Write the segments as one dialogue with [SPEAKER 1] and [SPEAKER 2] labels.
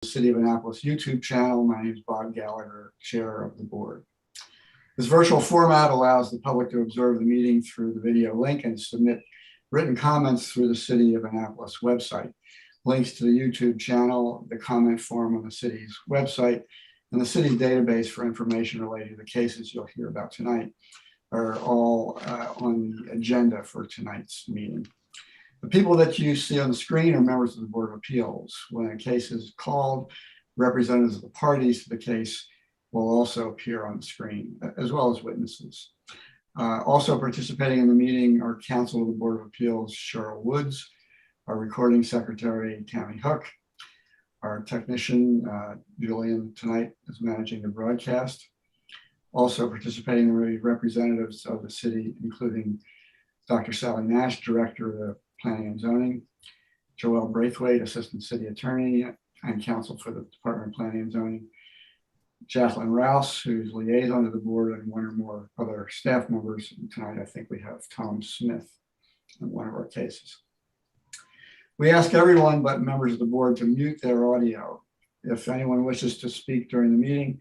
[SPEAKER 1] City of Annapolis YouTube channel. My name is Bob Gallagher, Chair of the Board. This virtual format allows the public to observe the meeting through the video link and submit written comments through the City of Annapolis website. Links to the YouTube channel, the comment form on the city's website, and the city's database for information related to the cases you'll hear about tonight are all on the agenda for tonight's meeting. The people that you see on the screen are members of the Board of Appeals. When a case is called, representatives of the parties to the case will also appear on the screen, as well as witnesses. Also participating in the meeting are counsel of the Board of Appeals, Cheryl Woods, our recording secretary, Tammy Hook, our technician, Julian, tonight is managing the broadcast. Also participating are representatives of the city, including Dr. Sally Nash, Director of the Planning and Zoning, Joelle Braithwaite, Assistant City Attorney and Counsel for the Department of Planning and Zoning, Jacqueline Rouse, who's liaison to the board, and one or more other staff members. And tonight, I think we have Tom Smith in one of our cases. We ask everyone but members of the board to mute their audio. If anyone wishes to speak during the meeting,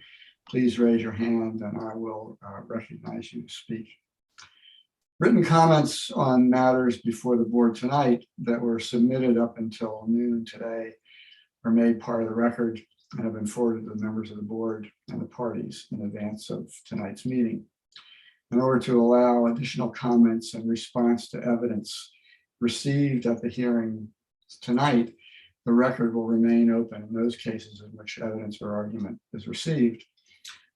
[SPEAKER 1] please raise your hand and I will recognize you to speak. Written comments on matters before the board tonight that were submitted up until noon today are made part of the record and have been forwarded to the members of the board and the parties in advance of tonight's meeting. In order to allow additional comments and response to evidence received at the hearing tonight, the record will remain open in those cases in which evidence or argument is received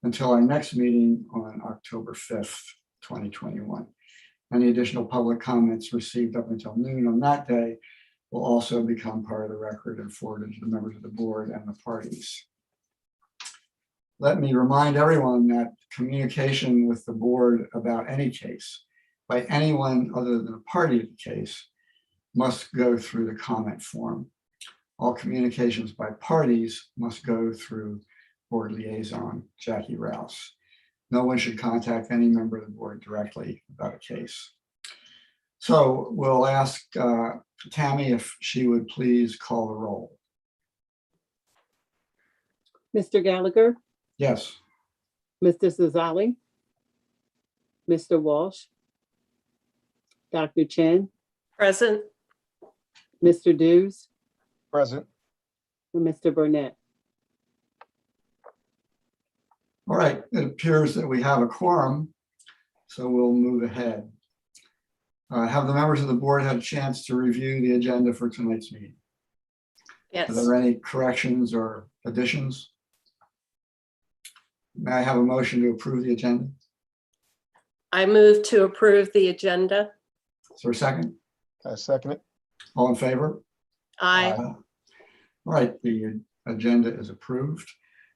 [SPEAKER 1] until our next meeting on October 5th, 2021. Any additional public comments received up until noon on that day will also become part of the record and forwarded to the members of the board and the parties. Let me remind everyone that communication with the board about any case by anyone other than a party to the case must go through the comment form. All communications by parties must go through board liaison, Jackie Rouse. No one should contact any member of the board directly about a case. So we'll ask Tammy if she would please call the roll.
[SPEAKER 2] Mr. Gallagher,
[SPEAKER 1] Yes.
[SPEAKER 2] Mr. Zazali, Mr. Walsh, Dr. Chen,
[SPEAKER 3] Present.
[SPEAKER 2] Mr. Dews,
[SPEAKER 4] Present.
[SPEAKER 2] and Mr. Burnett.
[SPEAKER 1] All right, it appears that we have a quorum, so we'll move ahead. Have the members of the board had a chance to review the agenda for tonight's meeting?
[SPEAKER 3] Yes.
[SPEAKER 1] Are there any corrections or additions? May I have a motion to approve the agenda?
[SPEAKER 3] I move to approve the agenda.
[SPEAKER 1] Is there a second?
[SPEAKER 4] I second it.
[SPEAKER 1] All in favor?
[SPEAKER 3] Aye.
[SPEAKER 1] All right, the agenda is approved.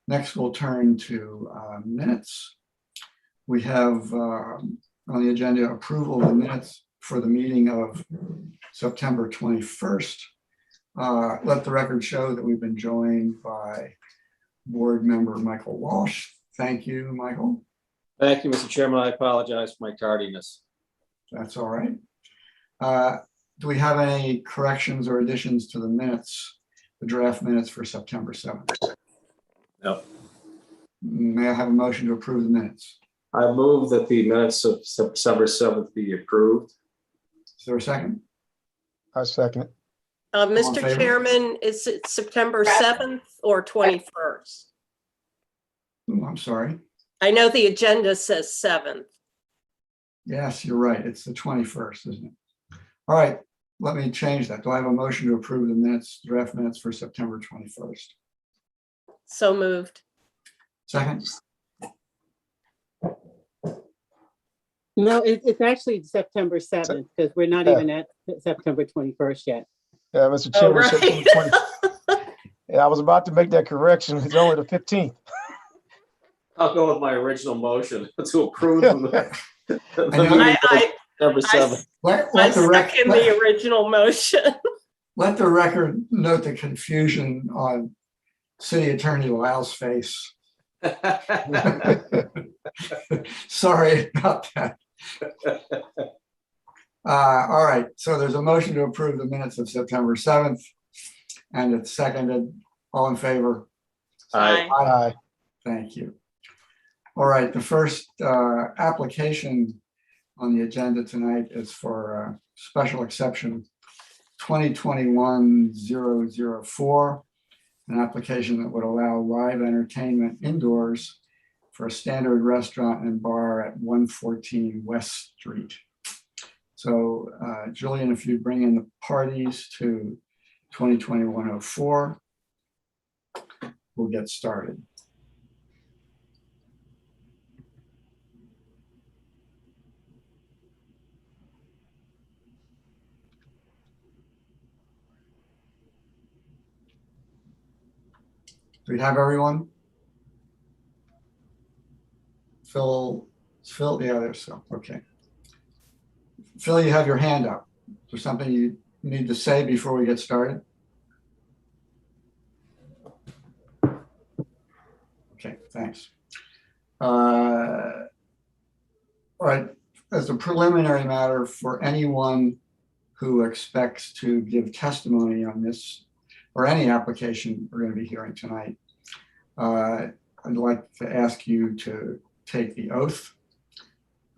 [SPEAKER 1] Next, we'll turn to minutes. We have on the agenda approval of the minutes for the meeting of September 21st. Let the record show that we've been joined by board member Michael Walsh. Thank you, Michael.
[SPEAKER 5] Thank you, Mr. Chairman. I apologize for my tardiness.
[SPEAKER 1] That's all right. Do we have any corrections or additions to the minutes, the draft minutes for September 7th?
[SPEAKER 5] No.
[SPEAKER 1] May I have a motion to approve the minutes?
[SPEAKER 5] I move that the minutes of September 7th be approved.
[SPEAKER 1] Is there a second?
[SPEAKER 4] I second it.
[SPEAKER 3] Mr.
[SPEAKER 1] favor?
[SPEAKER 3] Chairman, is it September 7th or 21st?
[SPEAKER 1] Oh, I'm sorry.
[SPEAKER 3] I know the agenda says 7th.
[SPEAKER 1] Yes, you're right. It's the 21st, isn't it? All right, let me change that. Do I have a motion to approve the minutes, draft minutes for September 21st?
[SPEAKER 3] So moved.
[SPEAKER 1] Second?
[SPEAKER 2] No, it's actually September 7th because we're not even at September 21st yet.
[SPEAKER 4] Yeah, Mr.
[SPEAKER 3] Oh,
[SPEAKER 4] Chairman.
[SPEAKER 3] right.
[SPEAKER 4] September 20 Yeah, I was about to make that correction. It's only the 15th.
[SPEAKER 5] I'll go with my original motion to approve the
[SPEAKER 3] I
[SPEAKER 5] September 7th.
[SPEAKER 3] I second the original motion.
[SPEAKER 1] Let the record note the confusion on City Attorney Lyle's face. Sorry about that. All right, so there's a motion to approve the minutes of September 7th, and it's seconded. All in favor?
[SPEAKER 5] Aye.
[SPEAKER 4] Aye.
[SPEAKER 1] Thank you. All right, the first application on the agenda tonight is for special exception 2021-004, an application that would allow live entertainment indoors for a standard restaurant and bar at 114 West Street. So Julian, if you bring in the parties to 2021-04, we'll get started. Do we have everyone? Phil, yeah, there's Phil. Okay. Phil, you have your hand up. Is there something you need to say before we get started? Okay, thanks. All right, as a preliminary matter for anyone who expects to give testimony on this or any application we're going to be hearing tonight, I'd like to ask you to take the oath.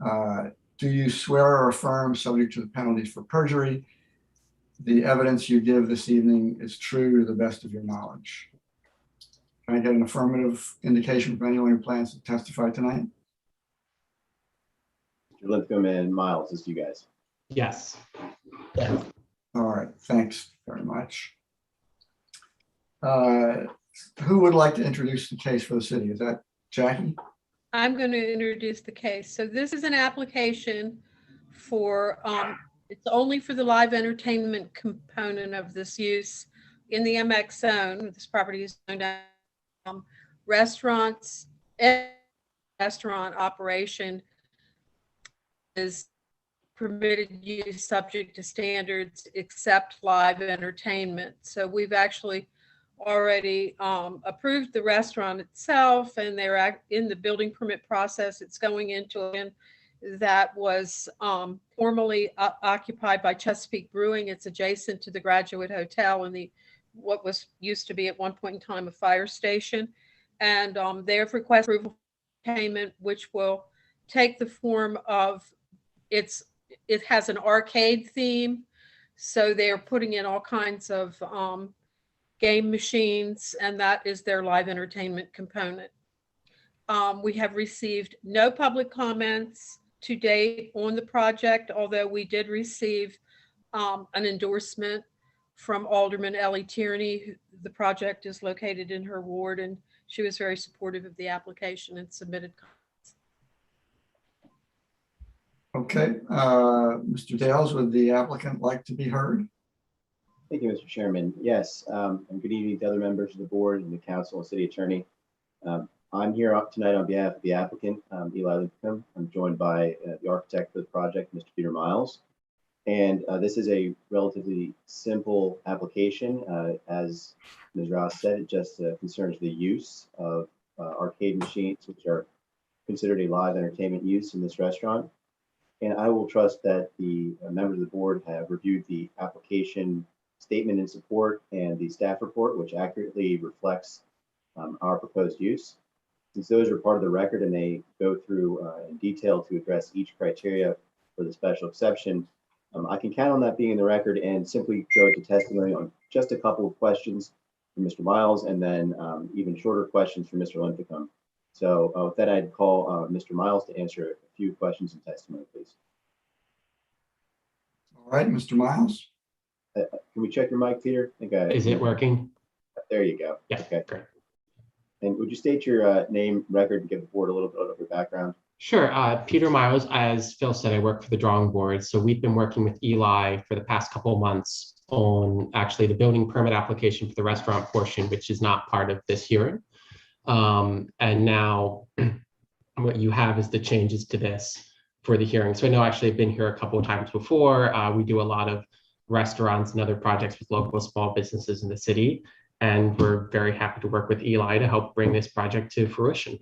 [SPEAKER 1] Do you swear or affirm, subject to the penalties for perjury, the evidence you give this evening is true to the best of your knowledge? Can I get an affirmative indication from anyone who plans to testify tonight?
[SPEAKER 6] Linthicum and Miles, it's you guys.
[SPEAKER 7] Yes.
[SPEAKER 1] All right, thanks very much. Who would like to introduce the case for the city? Is that Jackie?
[SPEAKER 8] I'm going to introduce the case. So this is an application for, it's only for the live entertainment component of this use in the MX zone. This property is zoned restaurants and restaurant operation is permitted use subject to standards except live entertainment. So we've actually already approved the restaurant itself, and they're in the building permit process. It's going into a that was formerly occupied by Chesapeake Brewing. It's adjacent to the Graduate Hotel and the what was used to be at one point in time a fire station. And they have requested approval for payment, which will take the form of it has an arcade theme. So they're putting in all kinds of game machines, and that is their live entertainment component. We have received no public comments to date on the project, although we did receive an endorsement from Alderman Ellie Tierney. The project is located in her ward, and she was very supportive of the application and submitted comments.
[SPEAKER 1] Okay, Mr. Dales, would the applicant like to be heard?
[SPEAKER 6] Thank you, Mr. Chairman. Yes, and good evening to other members of the board and the council and city attorney. I'm here up tonight on behalf of the applicant, Eli Linthicum. I'm joined by the architect for the project, Mr. Peter Miles. And this is a relatively simple application. As Ms. Ross said, it just concerns the use of arcade machines, which are considered a live entertainment use in this restaurant. And I will trust that the members of the board have reviewed the application statement in support and the staff report, which accurately reflects our proposed use. Since those are part of the record and they go through in detail to address each criteria for the special exception, I can count on that being in the record and simply go to testimony on just a couple of questions from Mr. Miles and then even shorter questions from Mr. Linthicum. So with that, I'd call Mr. Miles to answer a few questions and testimony, please.
[SPEAKER 1] All right, Mr. Miles.
[SPEAKER 6] Can we check your mic, Peter? I think
[SPEAKER 7] Is it working?
[SPEAKER 6] there you go.
[SPEAKER 7] Yeah.
[SPEAKER 6] Okay.
[SPEAKER 7] Great.
[SPEAKER 6] And would you state your name, record, and give the board a little bit of your background?
[SPEAKER 7] Sure. Peter Miles, as Phil said, I work for the drawing board. So we've been working with Eli for the past couple of months on actually the building permit application for the restaurant portion, which is not part of this hearing. And now what you have is the changes to this for the hearing. So I know actually I've been here a couple of times before. We do a lot of restaurants and other projects with local small businesses in the city. And we're very happy to work with Eli to help bring this project to fruition.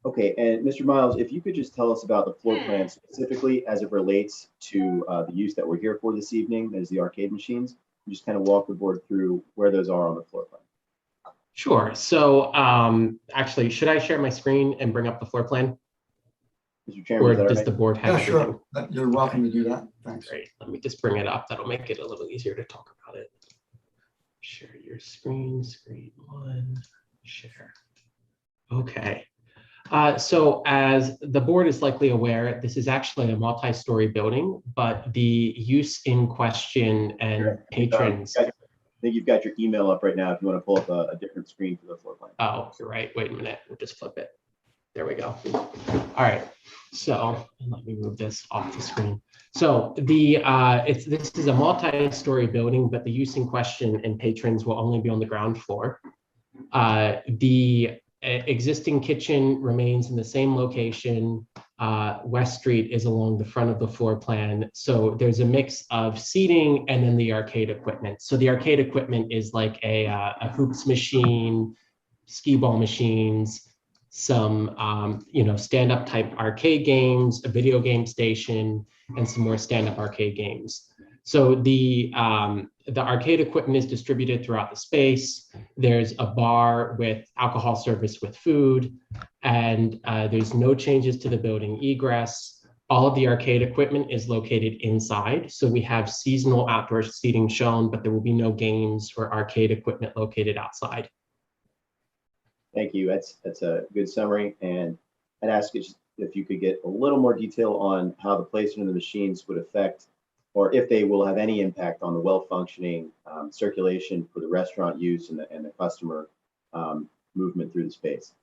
[SPEAKER 6] Okay, and Mr. Miles, if you could just tell us about the floor plan specifically as it relates to the use that we're here for this evening, that is the arcade machines, and just kind of walk the board through where those are on the floor plan.
[SPEAKER 7] Sure. So actually, should I share my screen and bring up the floor plan?
[SPEAKER 6] Mr. Chairman,
[SPEAKER 7] Or
[SPEAKER 6] is that all
[SPEAKER 7] does
[SPEAKER 6] right?
[SPEAKER 7] the board have
[SPEAKER 1] Yeah,
[SPEAKER 7] everything?
[SPEAKER 1] sure. You're welcome to do that. Thanks.
[SPEAKER 7] Great. Let me just bring it up. That'll make it a little easier to talk about it. Share your screen, screen one, share. Okay. So as the board is likely aware, this is actually a multi-story building, but the use in question and
[SPEAKER 6] Sure.
[SPEAKER 7] patrons.
[SPEAKER 6] I think you've got your email up right now if you want to pull up a different screen for the floor plan.
[SPEAKER 7] Oh, you're right. Wait a minute. We'll just flip it. There we go. All right. So let me move this off the screen. So this is a multi-story building, but the use in question and patrons will only be on the ground floor. The existing kitchen remains in the same location. West Street is along the front of the floor plan. So there's a mix of seating and then the arcade equipment. So the arcade equipment is like a hoops machine, skee ball machines, some stand-up type arcade games, a video game station, and some more stand-up arcade games. So the arcade equipment is distributed throughout the space. There's a bar with alcohol service with food, and there's no changes to the building egress. All of the arcade equipment is located inside. So we have seasonal outdoor seating shown, but there will be no games or arcade equipment located outside.
[SPEAKER 6] Thank you. That's a good summary. And I'd ask if you could get a little more detail on how the placement of the machines would affect, or if they will have any impact on the well-functioning circulation for the restaurant use and the customer movement through the space.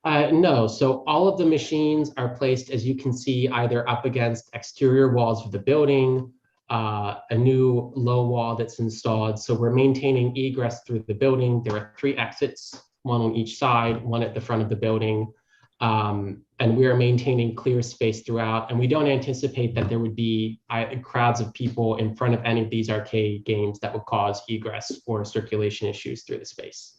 [SPEAKER 7] No, so all of the machines are placed, as you can see, either up against exterior walls of the building, a new low wall that's installed. So we're maintaining egress through the building. There are 3 exits, one on each side, one at the front of the building. And we are maintaining clear space throughout. And we don't anticipate that there would be crowds of people in front of any of these arcade games that would cause egress or circulation issues through the space.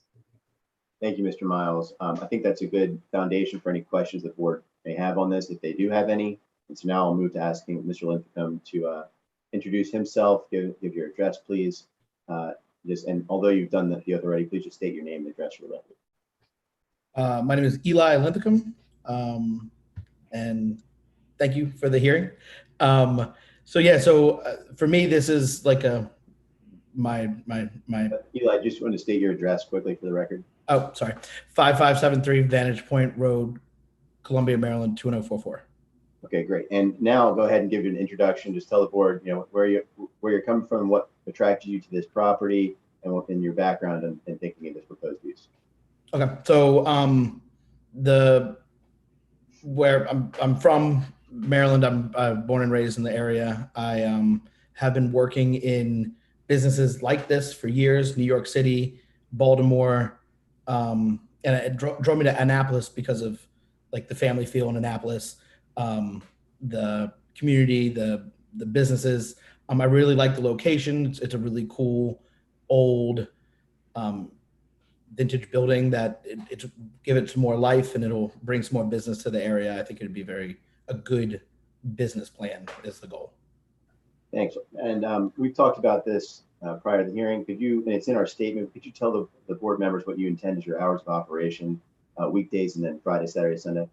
[SPEAKER 6] Thank you, Mr. Miles. I think that's a good foundation for any questions the board may have on this, if they do have any. And so now I'll move to asking Mr. Linthicum to introduce himself, give your address, please. And although you've done the oath already, please just state your name and address for the record.
[SPEAKER 9] My name is Eli Linthicum, and thank you for the hearing. So for me, this is like my.
[SPEAKER 6] Eli, I just want to state your address quickly for the record.
[SPEAKER 9] Oh, sorry, 5573 Vantage Point Road, Columbia, Maryland 21044.
[SPEAKER 6] Okay, great. And now I'll go ahead and give you an introduction. Just tell the board, where you're coming from, what attracted you to this property, and what in your background and thinking of this proposed use.
[SPEAKER 9] Okay, so where I'm from, Maryland. I'm born and raised in the area. I have been working in businesses like this for years, New York City, Baltimore, and it drove me to Annapolis because of like the family feel in Annapolis, the community, the businesses. I really like the location. It's a really cool old vintage building that it's give it some more life, and it'll bring some more business to the area. I think it'd be a good business plan is the goal.
[SPEAKER 6] Thanks. And we've talked about this prior to the hearing. And it's in our statement, could you tell the board members what you intend as your hours of operation, weekdays, and then Friday, Saturday, Sunday?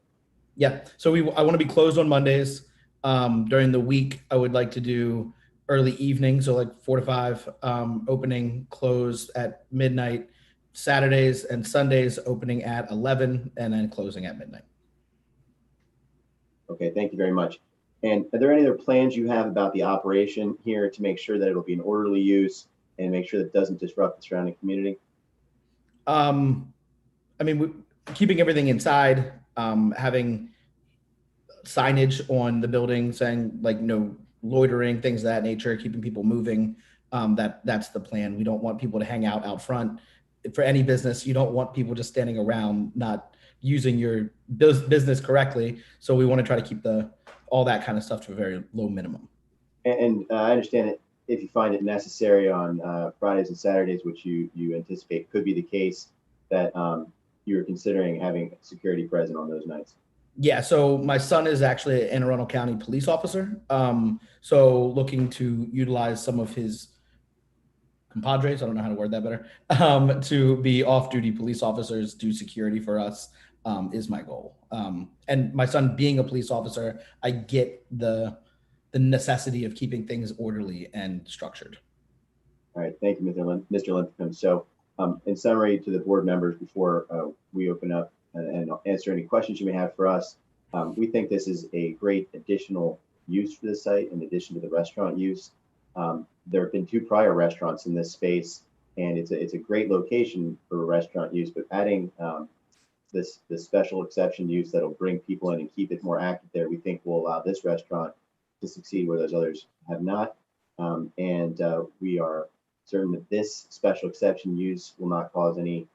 [SPEAKER 9] Yeah. So I want to be closed on Mondays. During the week, I would like to do early evening, so like 4 to 5, opening, close at midnight. Saturdays and Sundays opening at 11 and then closing at midnight.
[SPEAKER 6] Okay, thank you very much. And are there any other plans you have about the operation here to make sure that it'll be an orderly use and make sure that it doesn't disrupt the surrounding community?
[SPEAKER 9] Keeping everything inside, having signage on the building saying like no loitering, things of that nature, keeping people moving. That's the plan. We don't want people to hang out front. For any business, you don't want people just standing around not using your business correctly. So we want to try to keep all that kind of stuff to a very low minimum.
[SPEAKER 6] And I understand that if you find it necessary on Fridays and Saturdays, which you anticipate could be the case, that you're considering having security present on those nights.
[SPEAKER 9] Yeah, so my son is actually an Anne Arundel County police officer. So looking to utilize some of his compadres, I don't know how to word that better, to be off-duty police officers, do security for us, is my goal. And my son being a police officer, I get the necessity of keeping things orderly and structured.
[SPEAKER 6] All right, thank you, Mr. Linthicum. So in summary to the board members, before we open up and answer any questions you may have for us, we think this is a great additional use for the site in addition to the restaurant use. There have been 2 prior restaurants in this space, and it's a great location for restaurant use, but adding this special exception use that'll bring people in and keep it more active there, we think will allow this restaurant to succeed where those others have not. We are certain that this special exception use will not cause any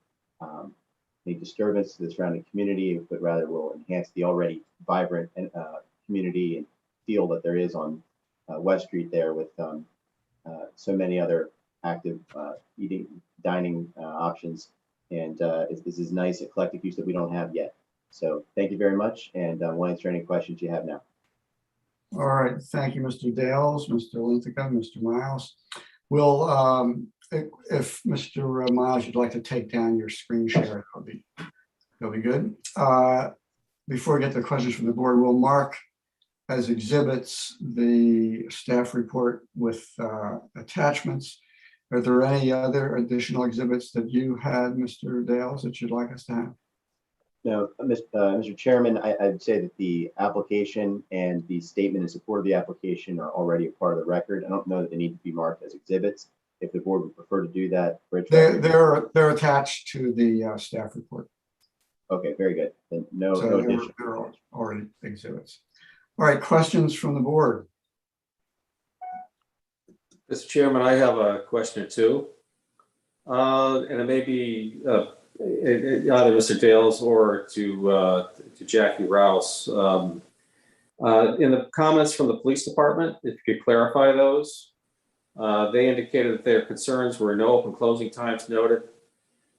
[SPEAKER 6] disturbance to the surrounding community, but rather will enhance the already vibrant community and feel that there is on West Street there with so many other active dining options. And this is nice eclectic use that we don't have yet. So thank you very much, and we'll answer any questions you have now.
[SPEAKER 1] All right, thank you, Mr. Dales, Mr. Linthicum, Mr. Miles. We'll, if Mr. Miles, you'd like to take down your screen share, that'll be good. Before we get to questions from the board, we'll mark as exhibits the staff report with attachments. Are there any other additional exhibits that you had, Mr. Dales, that you'd like us to have?
[SPEAKER 6] No, Mr. Chairman, I'd say that the application and the statement in support of the application are already a part of the record. I don't know that they need to be marked as exhibits. If the board would prefer to do that,
[SPEAKER 1] they're attached to the staff report.
[SPEAKER 6] Okay, very good. Then no addition.
[SPEAKER 1] They're already exhibits. All right, questions from the board?
[SPEAKER 5] Mr. Chairman, I have a question or two. And it may be either Mr. Dales or to Jackie Rouse. In the comments from the police department, if you could clarify those, they indicated that their concerns were no open closing times noted,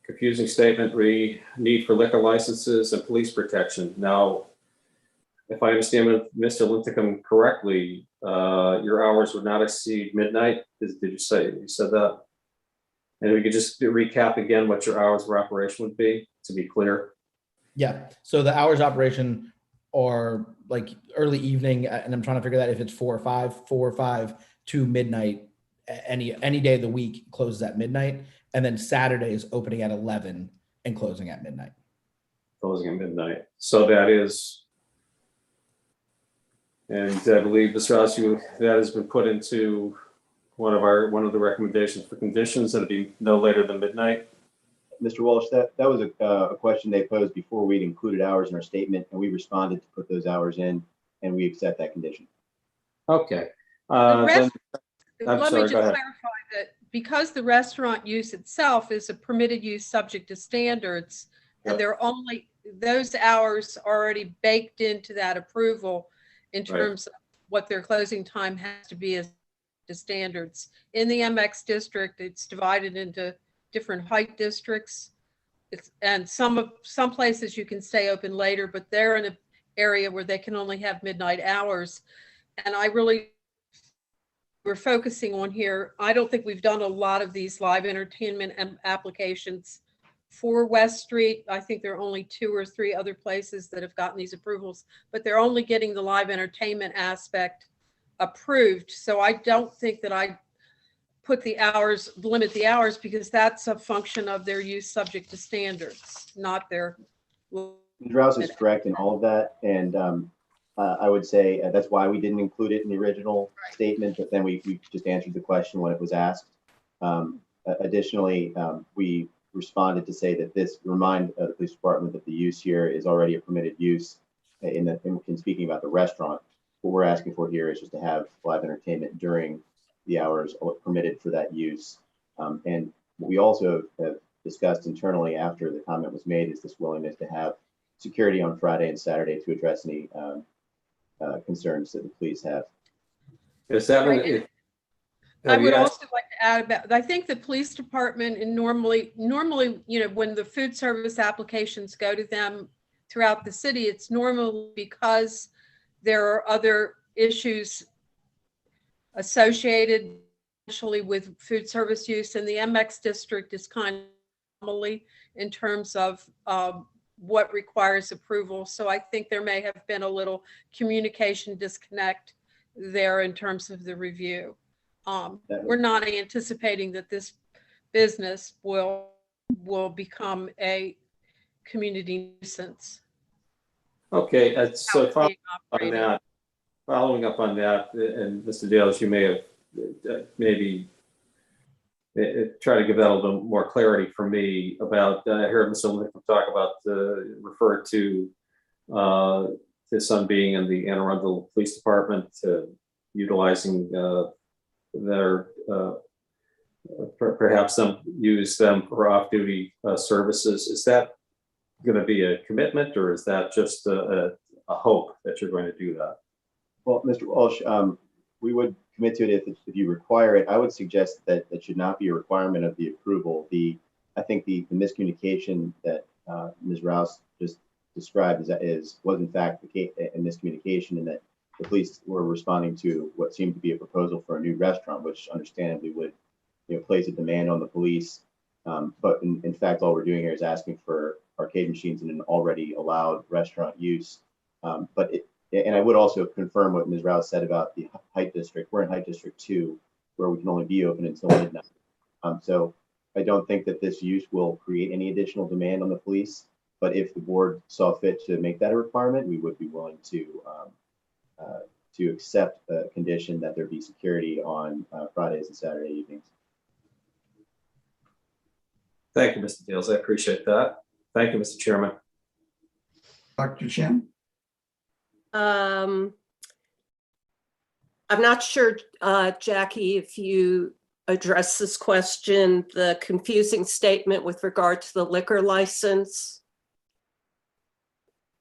[SPEAKER 5] confusing statement re need for liquor licenses and police protection. Now, if I understand Mr. Linthicum correctly, your hours would not exceed midnight. Did you said that? And we could just recap again what your hours of operation would be, to be clear.
[SPEAKER 9] Yeah. So the hours of operation are like early evening, and I'm trying to figure that if it's 4 or 5 to midnight. Any day of the week closes at midnight, and then Saturdays opening at 11 and closing at midnight.
[SPEAKER 5] Closing at midnight. So that is, and I believe, Mr. Rouse, that has been put into one of the recommendations for conditions, that it'd be no later than midnight.
[SPEAKER 6] Mr. Walsh, that was a question they posed before we'd included hours in our statement, and we responded to put those hours in, and we accept that condition.
[SPEAKER 5] Okay.
[SPEAKER 8] Let me just clarify that because the restaurant use itself is a permitted use subject to standards, and they're only, those hours already baked into that approval in terms of what their closing time has to be as to standards. In the MX district, it's divided into different height districts. And some places you can stay open later, but they're in an area where they can only have midnight hours. And we're focusing on here, I don't think we've done a lot of these live entertainment applications for West Street. I think there are only 2 or 3 other places that have gotten these approvals, but they're only getting the live entertainment aspect approved. So I don't think that I put the hours, limit the hours, because that's a function of their use subject to standards, not their.
[SPEAKER 6] Rouse is correct in all of that. And I would say that's why we didn't include it in the original statement, but then we just answered the question when it was asked. Additionally, we responded to say that this remind the police department that the use here is already a permitted use in speaking about the restaurant. What we're asking for here is just to have live entertainment during the hours permitted for that use. And what we also have discussed internally after the comment was made is this willingness to have security on Friday and Saturday to address any concerns that the police have.
[SPEAKER 5] Is that
[SPEAKER 8] I would also like to add about, I think the police department, and normally, you know, when the food service applications go to them throughout the city, it's normal because there are other issues associated potentially with food service use, and the MX district is kind of anomaly in terms of what requires approval. So I think there may have been a little communication disconnect there in terms of the review. We're not anticipating that this business will become a community nuisance.
[SPEAKER 5] Okay, so
[SPEAKER 8] How it's being operated.
[SPEAKER 5] following up on that, and Mr. Dales, you may have maybe try to give that a little more clarity for me about, I heard Mr. Lincoln talk about, refer to his son being in the Anne Arundel Police Department, utilizing their, perhaps use them for off-duty services. Is that going to be a commitment, or is that just a hope that you're going to do that?
[SPEAKER 6] Well, Mr. Walsh, we would commit to it if you require it. I would suggest that that should not be a requirement of the approval. I think the miscommunication that Ms. Rouse just described was in fact a miscommunication, in that the police were responding to what seemed to be a proposal for a new restaurant, which understandably would place a demand on the police. But in fact, all we're doing here is asking for arcade machines in an already allowed restaurant use. And I would also confirm what Ms. Rouse said about the Height District. We're in Height District 2, where we can only be open until midnight. So I don't think that this use will create any additional demand on the police. But if the board saw fit to make that a requirement, we would be willing to accept the condition that there be security on Fridays and Saturday evenings.
[SPEAKER 5] Thank you, Mr. Dales. I appreciate that. Thank you, Mr. Chairman.
[SPEAKER 1] Dr. Chen?
[SPEAKER 3] I'm not sure, Jackie, if you address this question, the confusing statement with regard to the liquor license.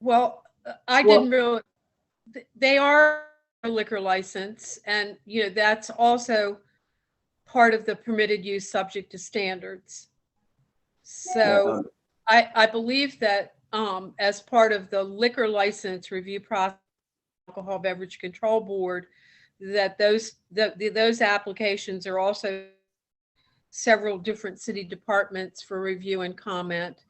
[SPEAKER 8] Well, I didn't really, they are a liquor license, and that's also part of the permitted use subject to standards. So I believe that as part of the liquor license review process, Alcohol Beverage Control Board, that those applications are also several different city departments for review and comment.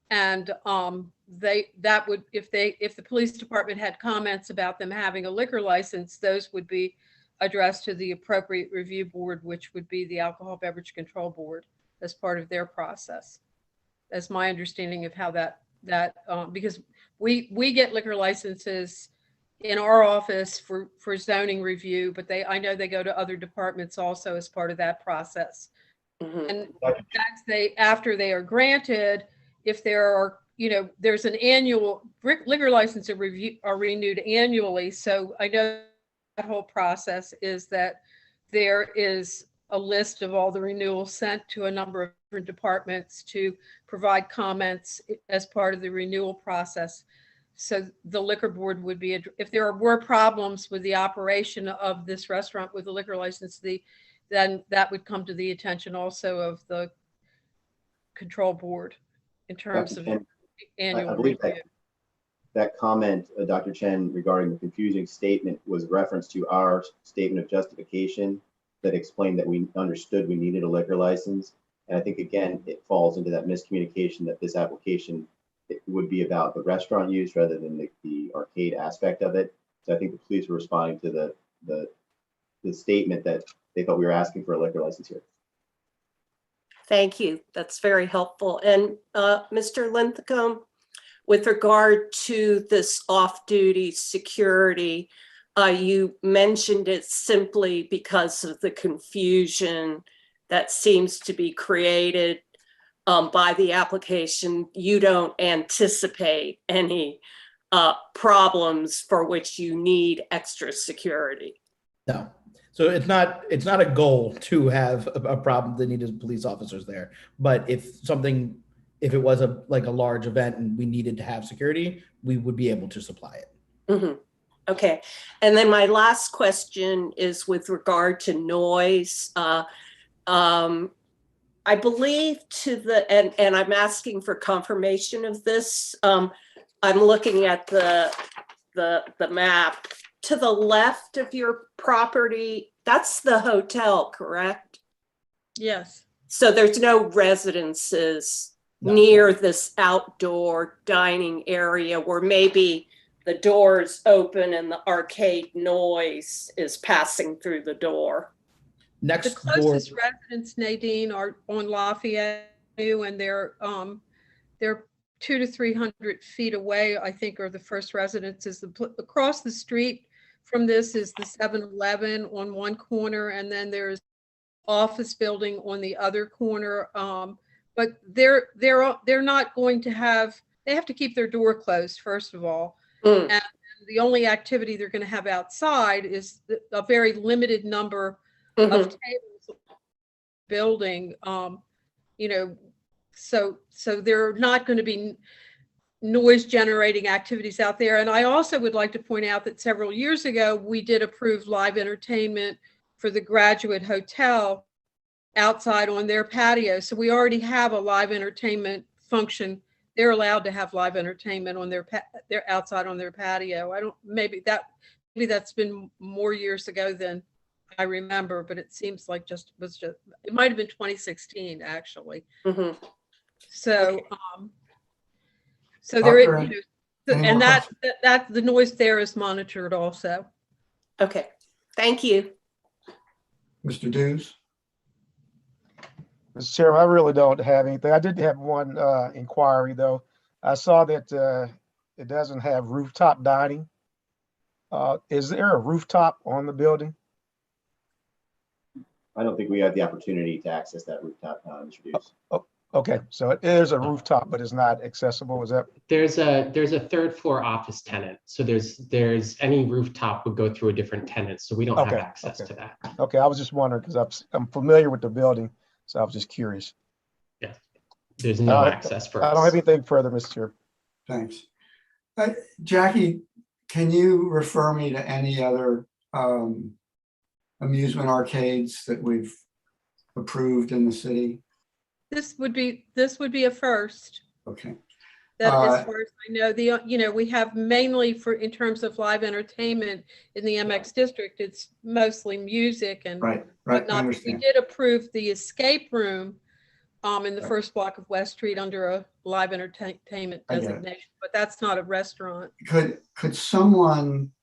[SPEAKER 8] And that would, if the police department had comments about them having a liquor license, those would be addressed to the appropriate review board, which would be the Alcohol Beverage Control Board, as part of their process. That's my understanding of how that because we get liquor licenses in our office for zoning review, but I know they go to other departments also as part of that process.
[SPEAKER 3] Mm-hmm.
[SPEAKER 8] And after they are granted, if there are, there's an annual liquor license are renewed annually. So I know that whole process is that there is a list of all the renewals sent to a number of different departments to provide comments as part of the renewal process. So the liquor board would be, if there were problems with the operation of this restaurant with the liquor license, then that would come to the attention also of the control board in terms of annual review.
[SPEAKER 6] That comment, Dr. Chen, regarding the confusing statement was reference to our statement of justification that explained that we understood we needed a liquor license. And I think, again, it falls into that miscommunication that this application, it would be about the restaurant use rather than the arcade aspect of it. So I think the police were responding to the statement that they thought we were asking for a liquor license here.
[SPEAKER 3] Thank you. That's very helpful. And Mr. Linthicum, with regard to this off-duty security, you mentioned it simply because of the confusion that seems to be created by the application. You don't anticipate any problems for which you need extra security.
[SPEAKER 9] No. So it's not a goal to have a problem that needed police officers there. But if it was a large event and we needed to have security, we would be able to supply it.
[SPEAKER 3] Mm-hmm. Okay. And then my last question is with regard to noise. I believe and I'm asking for confirmation of this. I'm looking at the map. To the left of your property That's the hotel, correct?
[SPEAKER 8] Yes.
[SPEAKER 3] So there's no residences
[SPEAKER 9] No.
[SPEAKER 3] near this outdoor dining area where maybe the doors open and the arcade noise is passing through the door.
[SPEAKER 8] The
[SPEAKER 9] Next door,
[SPEAKER 8] closest residents, Nadine, are on Lafayette Avenue, and they're 200 to 300 feet away, I think, are the first residences. Across the street from this is the 7-Eleven on one corner, and then there's office building on the other corner. But they're not going to have, they have to keep their door closed, first of all.
[SPEAKER 3] Mm.
[SPEAKER 8] And the only activity they're going to have outside is a very limited number of
[SPEAKER 3] Mhm.
[SPEAKER 8] tables building, you know, so there are not going to be noise generating activities out there. And I also would like to point out that several years ago, we did approve live entertainment for the Graduate Hotel outside on their patio. So we already have a live entertainment function. They're allowed to have live entertainment on their outside on their patio. Maybe that's been more years ago than I remember, but it seems like it might have been 2016 actually.
[SPEAKER 3] Mhm.
[SPEAKER 8] So, so there,
[SPEAKER 1] Dr.
[SPEAKER 8] you know,
[SPEAKER 1] any
[SPEAKER 8] and
[SPEAKER 1] more
[SPEAKER 8] that the noise there is monitored also.
[SPEAKER 3] Okay, thank you.
[SPEAKER 1] Mr. Dews?
[SPEAKER 4] Mr. Chairman, I really don't have anything. I did have one inquiry, though. I saw that it doesn't have rooftop dining. Is there a rooftop on the building?
[SPEAKER 6] I don't think we have the opportunity to access that rooftop, Mr. Dews.
[SPEAKER 4] Okay, so it is a rooftop, but it's not accessible. Is that?
[SPEAKER 7] There's a third floor office tenant. So there's any rooftop would go through a different tenant. So we don't have
[SPEAKER 4] Okay,
[SPEAKER 7] access
[SPEAKER 4] okay.
[SPEAKER 7] to that.
[SPEAKER 4] Okay, I was just wondering because I'm familiar with the building, so I was just curious.
[SPEAKER 7] Yeah. There's no access for
[SPEAKER 4] I don't have
[SPEAKER 7] us.
[SPEAKER 4] anything further, Mr. Chair.
[SPEAKER 1] Thanks. Jackie, can you refer me to any other amusement arcades that we've approved in the city?
[SPEAKER 8] This would be a first.
[SPEAKER 1] Okay.
[SPEAKER 8] That as far as I know, we have mainly in terms of live entertainment in the MX district, it's mostly music and
[SPEAKER 1] Right, I
[SPEAKER 8] whatnot. We
[SPEAKER 1] understand.
[SPEAKER 8] did approve the escape room in the first block of West Street under a live entertainment
[SPEAKER 1] I get it.
[SPEAKER 8] designation, but that's not a restaurant.
[SPEAKER 1] Could someone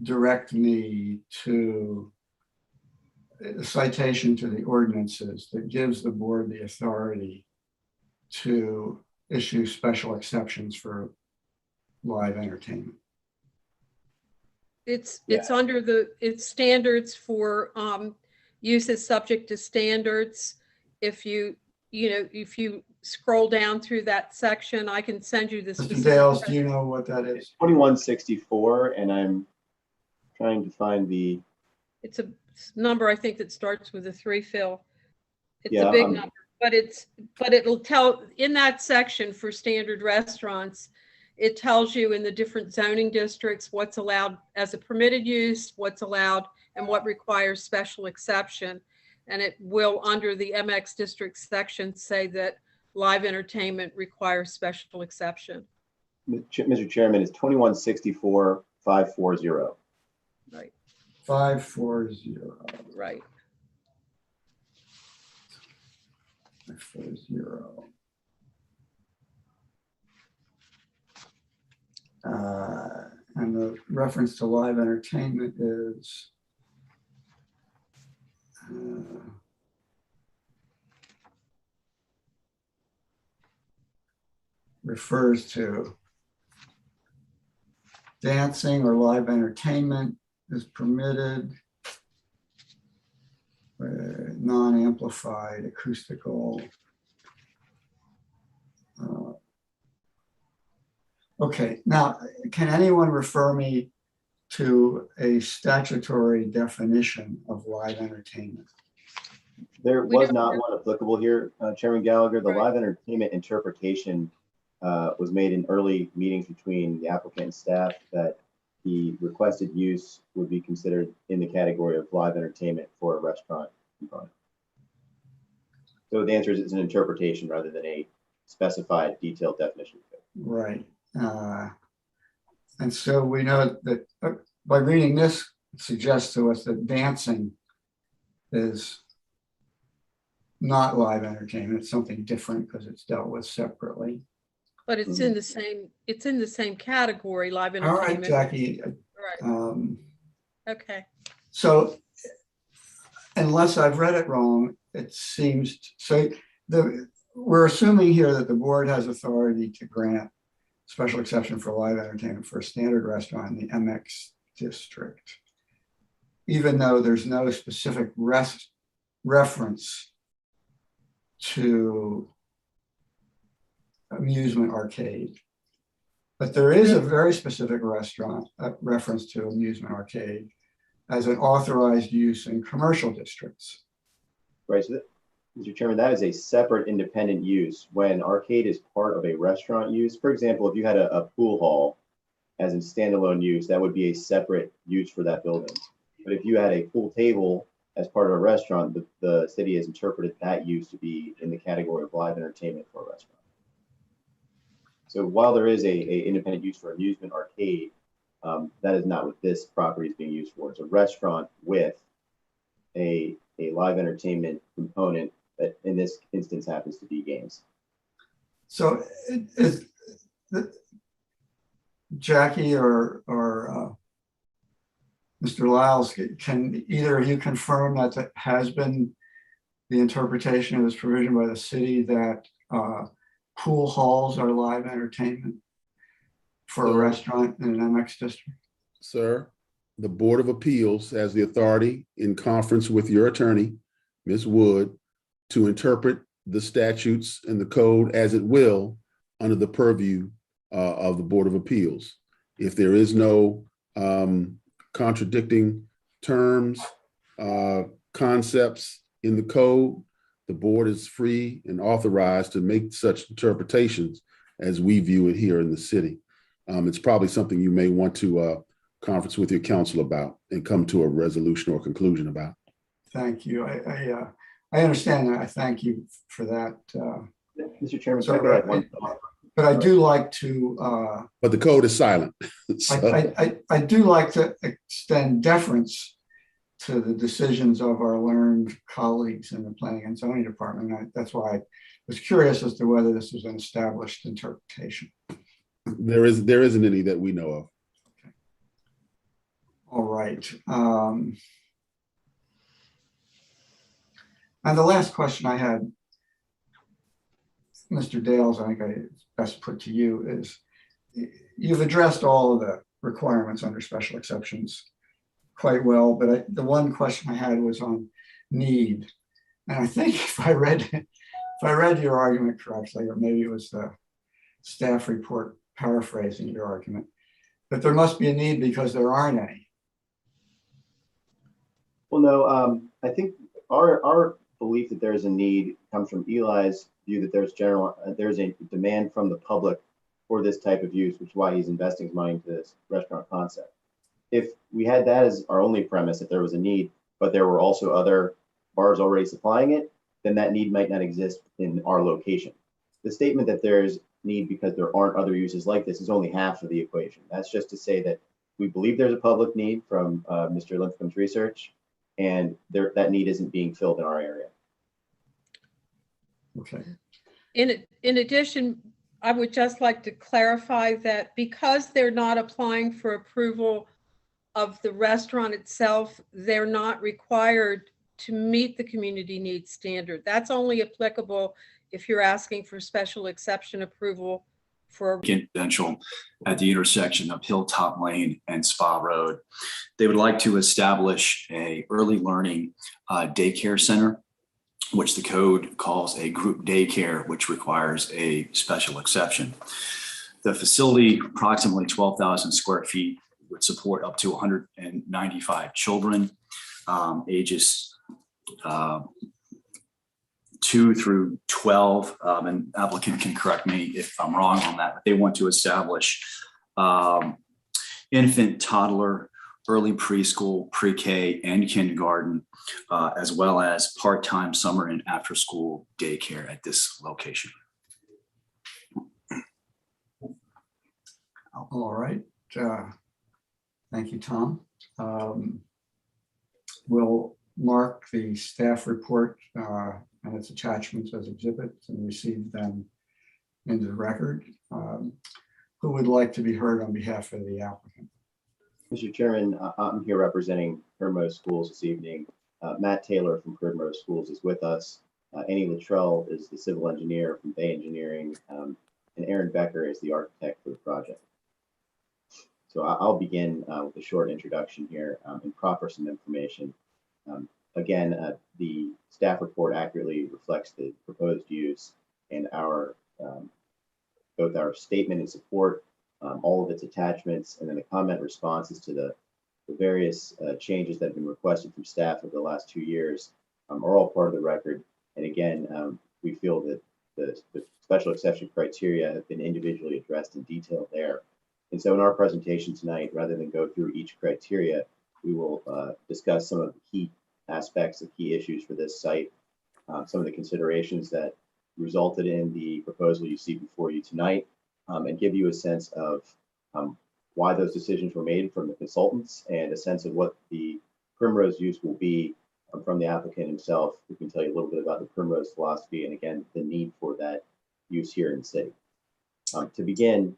[SPEAKER 1] direct me to a citation to the ordinances that gives the board the authority to issue special exceptions for live entertainment?
[SPEAKER 8] It's under it's standards for uses subject to standards. If you scroll down through that section, I can send you this.
[SPEAKER 1] Mr. Dales, do you know what that is?
[SPEAKER 6] It's 2164, and I'm trying to find the.
[SPEAKER 8] It's a number, I think, that starts with a 3, Phil. It's
[SPEAKER 6] Yeah,
[SPEAKER 8] a big number, but it'll tell in that section for standard restaurants, it tells you in the different zoning districts, what's allowed as a permitted use, what's allowed and what requires special exception. And it will, under the MX district section, say that live entertainment requires special exception.
[SPEAKER 6] Mr. Chairman, it's 2164-540.
[SPEAKER 8] Right.
[SPEAKER 1] 540.
[SPEAKER 8] Right.
[SPEAKER 1] 540. And the reference to live entertainment is refers to dancing or live entertainment is permitted, non-amplified acoustical. Okay, now, can anyone refer me to a statutory definition of live entertainment?
[SPEAKER 6] There
[SPEAKER 8] We
[SPEAKER 6] was
[SPEAKER 8] don't
[SPEAKER 6] not
[SPEAKER 8] have-
[SPEAKER 6] one applicable here, Chairman Gallagher. The
[SPEAKER 8] Right.
[SPEAKER 6] live entertainment interpretation was made in early meetings between the applicant and staff that the requested use would be considered in the category of live entertainment for a restaurant component. So the answer is it's an interpretation rather than a specified detailed definition.
[SPEAKER 1] Right. And so we know that by reading this, it suggests to us that dancing is not live entertainment. It's something different because it's dealt with separately.
[SPEAKER 8] But it's in the same category, live
[SPEAKER 1] All right,
[SPEAKER 8] entertainment.
[SPEAKER 1] Jackie.
[SPEAKER 8] Right. Okay.
[SPEAKER 1] So unless I've read it wrong, it seems, we're assuming here that the board has authority to grant special exception for live entertainment for a standard restaurant in the MX district, even though there's no specific reference to amusement arcade. But there is a very specific reference to amusement arcade as an authorized use in commercial districts.
[SPEAKER 6] Right, so Mr. Chairman, that is a separate independent use. When arcade is part of a restaurant use, for example, if you had a pool hall as a standalone use, that would be a separate use for that building. But if you had a pool table as part of a restaurant, the city has interpreted that use to be in the category of live entertainment for a restaurant. So while there is a independent use for amusement arcade, that is not what this property is being used for. It's a restaurant with a live entertainment component that in this instance happens to be games.
[SPEAKER 1] So Jackie or Mr. Lyles, can either of you confirm that that has been the interpretation of this provision by the city that pool halls are live entertainment for a restaurant in an MX district?
[SPEAKER 10] Sir, the Board of Appeals has the authority, in conference with your attorney, Ms. Wood, to interpret the statutes and the code as it will under the purview of the Board of Appeals. If there is no contradicting terms, concepts in the code, the board is free and authorized to make such interpretations as we view it here in the city. It's probably something you may want to conference with your counsel about and come to a resolution or conclusion about.
[SPEAKER 1] Thank you. I understand that. I thank you for that.
[SPEAKER 6] Mr. Chairman,
[SPEAKER 1] So,
[SPEAKER 6] I could add one thought.
[SPEAKER 1] But I do like to.
[SPEAKER 10] But the code is silent. So.
[SPEAKER 1] I do like to extend deference to the decisions of our learned colleagues in the Planning and Zoning Department. That's why I was curious as to whether this was an established interpretation.
[SPEAKER 10] There isn't any that we know of.
[SPEAKER 1] Okay. All right. And the last question I had, Mr. Dales, I think it's best put to you, is you've addressed all of the requirements under special exceptions quite well, but the one question I had was on need. And I think if I read your argument correctly, or maybe it was the staff report paraphrasing your argument, that there must be a need because there aren't any.
[SPEAKER 6] Well, no, I think our belief that there's a need comes from Eli's view that there's a demand from the public for this type of use, which is why he's investing his money into this restaurant concept. If we had that as our only premise, that there was a need, but there were also other bars already supplying it, then that need might not exist in our location. The statement that there's need because there aren't other uses like this is only half of the equation. That's just to say that we believe there's a public need from Mr. Linthicum's research, and that need isn't being filled in our area.
[SPEAKER 1] Okay.
[SPEAKER 8] In addition, I would just like to clarify that because they're not applying for approval of the restaurant itself, they're not required to meet the community needs standard. That's only applicable if you're asking for special exception approval for
[SPEAKER 11] residential at the intersection of Hilltop Lane and Spa Road. They would like to establish a early learning daycare center, which the code calls a group daycare, which requires a special exception. The facility, approximately 12,000 square feet, would support up to 195 children, ages 2 through 12, and applicant can correct me if I'm wrong on that, but they want to establish infant, toddler, early preschool, pre-K, and kindergarten, as well as part-time summer and after-school daycare at this location.
[SPEAKER 1] All right. Thank you, Tom. Will mark the staff report and its attachments as exhibits and receive them into the record. Who would like to be heard on behalf of the applicant?
[SPEAKER 6] Mr. Chairman, I'm here representing Primrose Schools this evening. Matt Taylor from Primrose Schools is with us. Annie Luttrell is the civil engineer from Bay Engineering, and Aaron Becker is the architect for the project. So I'll begin with a short introduction here and proffer some information. Again, the staff report accurately reflects the proposed use and our both our statement in support, all of its attachments, and then the comment responses to the various changes that have been requested from staff over the last 2 years are all part of the record. And again, we feel that the special exception criteria have been individually addressed in detail there. And so in our presentation tonight, rather than go through each criteria, we will discuss some of the key aspects, the key issues for this site, some of the considerations that resulted in the proposal you see before you tonight, and give you a sense of why those decisions were made from the consultants and a sense of what the Primrose use will be from the applicant himself. We can tell you a little bit about the Primrose philosophy and again, the need for that use here in the city. To begin,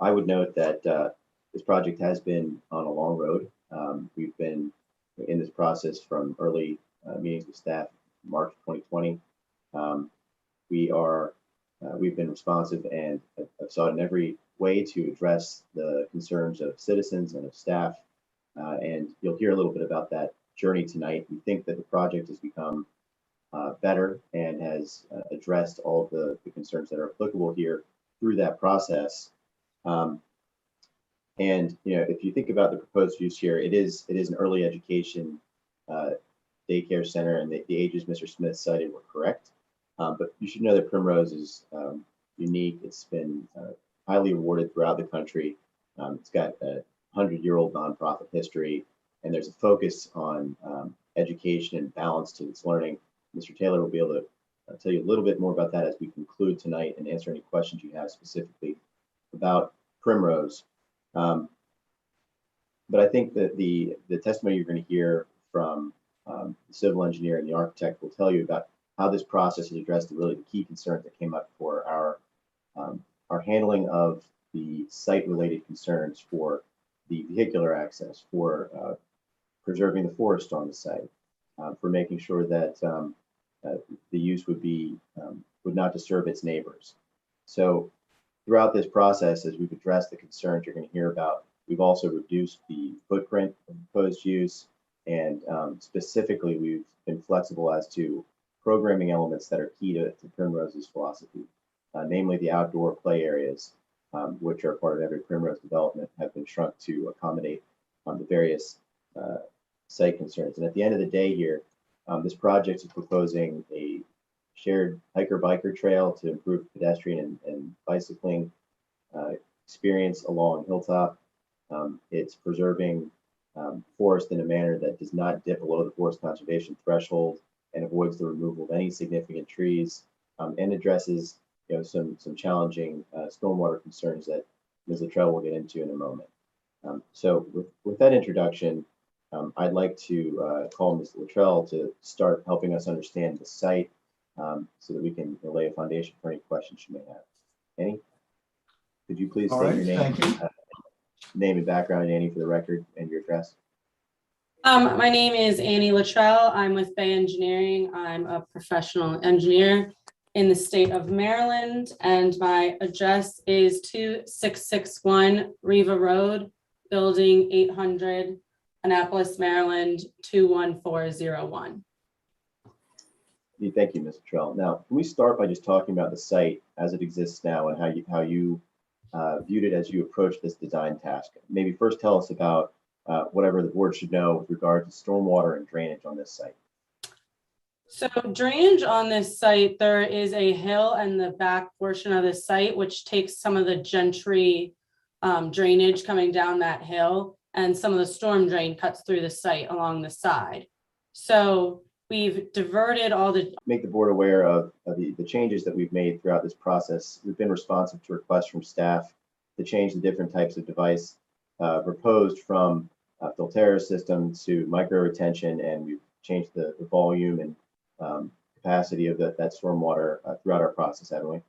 [SPEAKER 6] I would note that this project has been on a long road. We've been in this process from early meetings with staff, March 2020. We've been responsive and have sought in every way to address the concerns of citizens and of staff. And you'll hear a little bit about that journey tonight. We think that the project has become better and has addressed all of the concerns that are applicable here through that process. And if you think about the proposed use here, it is an early education daycare center, and the ages Mr. Smith cited were correct. But you should know that Primrose is unique. It's been highly awarded throughout the country. It's got a 100-year-old nonprofit history, and there's a focus on education and balance to its learning. Mr. Taylor will be able to tell you a little bit more about that as we conclude tonight and answer any questions you have specifically about Primrose. But I think that the testimony you're going to hear from the civil engineer and the architect will tell you about how this process has addressed the key concerns that came up for our handling of the site-related concerns for the vehicular access, for preserving the forest on the site, for making sure that the use would not disturb its neighbors. So throughout this process, as we've addressed the concerns you're going to hear about, we've also reduced the footprint of proposed use, and specifically, we've been flexible as to programming elements that are key to Primrose's philosophy, namely the outdoor play areas, which are part of every Primrose development, have been shrunk to accommodate the various site concerns. And at the end of the day here, this project is proposing a shared hiker-biker trail to improve pedestrian and bicycling experience along Hilltop. It's preserving forest in a manner that does not dip below the forest conservation threshold and avoids the removal of any significant trees, and addresses some challenging stormwater concerns that Ms. Luttrell will get into in a moment. So with that introduction, I'd like to call Ms. Luttrell to start helping us understand the site so that we can lay a foundation for any questions you may have. Annie, could you please state your name, name and background, Annie, for the record, and your address?
[SPEAKER 12] My name is Annie Luttrell. I'm with Bay Engineering. I'm a professional engineer in the state of Maryland, and my address is 2661 Riva Road, Building 800, Annapolis, Maryland, 21401.
[SPEAKER 6] Thank you, Ms. Luttrell. Now, can we start by just talking about the site as it exists now and how you viewed it as you approached this design task? Maybe first tell us about whatever the board should know with regard to stormwater and drainage on this site.
[SPEAKER 12] So drainage on this site, there is a hill in the back portion of the site, which takes some of the gentry drainage coming down that hill, and some of the storm drain cuts through the site along the side. So we've diverted all the—
[SPEAKER 6] Make the board aware of the changes that we've made throughout this process. We've been responsive to requests from staff to change the different types of device proposed from filter system to micro retention, and we've changed the volume and capacity of that stormwater throughout our process, haven't we?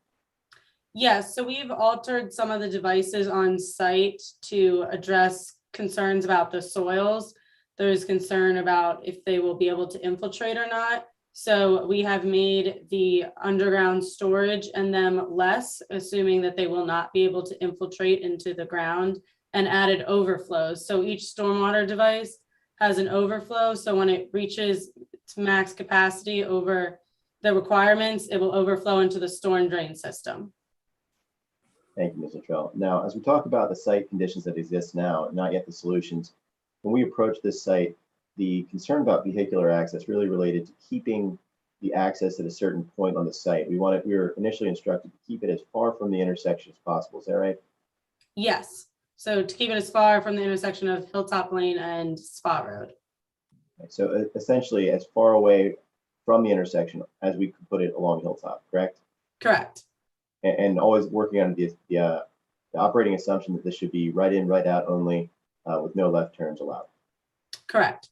[SPEAKER 12] Yes, so we've altered some of the devices on site to address concerns about the soils. There's concern about if they will be able to infiltrate or not. So we have made the underground storage and them less, assuming that they will not be able to infiltrate into the ground, and added overflows. So each stormwater device has an overflow. So when it reaches its max capacity over the requirements, it will overflow into the storm drain system.
[SPEAKER 6] Thank you, Ms. Luttrell. Now, as we talk about the site conditions that exist now, not yet the solutions, when we approach this site, the concern about vehicular access really related to keeping the access at a certain point on the site. We were initially instructed to keep it as far from the intersection as possible. Is that right?
[SPEAKER 12] Yes, so to keep it as far from the intersection of Hilltop Lane and Spa Road.
[SPEAKER 6] So essentially as far away from the intersection as we could put it along Hilltop, correct?
[SPEAKER 12] Correct.
[SPEAKER 6] And always working on the operating assumption that this should be right in, right out only, with no left turns allowed.
[SPEAKER 12] Correct.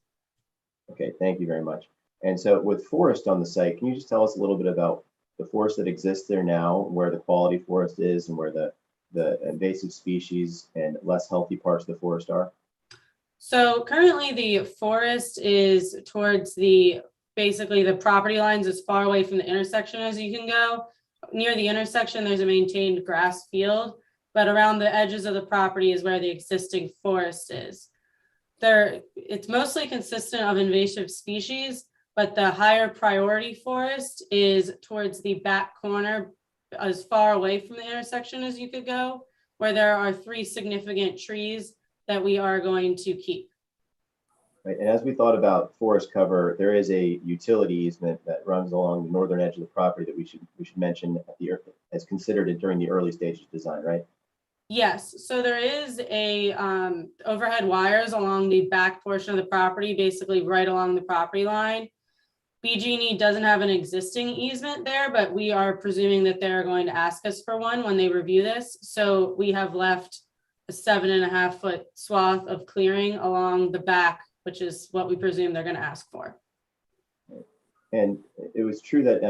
[SPEAKER 6] Okay, thank you very much. And so with forest on the site, can you just tell us a little bit about the forest that exists there now, where the quality forest is and where the invasive species and less healthy parts of the forest are?
[SPEAKER 12] So currently the forest is towards basically the property lines as far away from the intersection as you can go. Near the intersection, there's a maintained grass field, but around the edges of the property is where the existing forest is. It's mostly consistent of invasive species, but the higher priority forest is towards the back corner, as far away from the intersection as you could go, where there are 3 significant trees that we are going to keep.
[SPEAKER 6] Right. And as we thought about forest cover, there is a utility easement that runs along the northern edge of the property that we should mention as considered it during the early stages of design, right?
[SPEAKER 12] Yes, so there is a overhead wires along the back portion of the property, basically right along the property line. BG&E doesn't have an existing easement there, but we are presuming that they're going to ask us for one when they review this. So we have left a 7.5 foot swath of clearing along the back, which is what we presume they're going to ask for.
[SPEAKER 6] And it was true that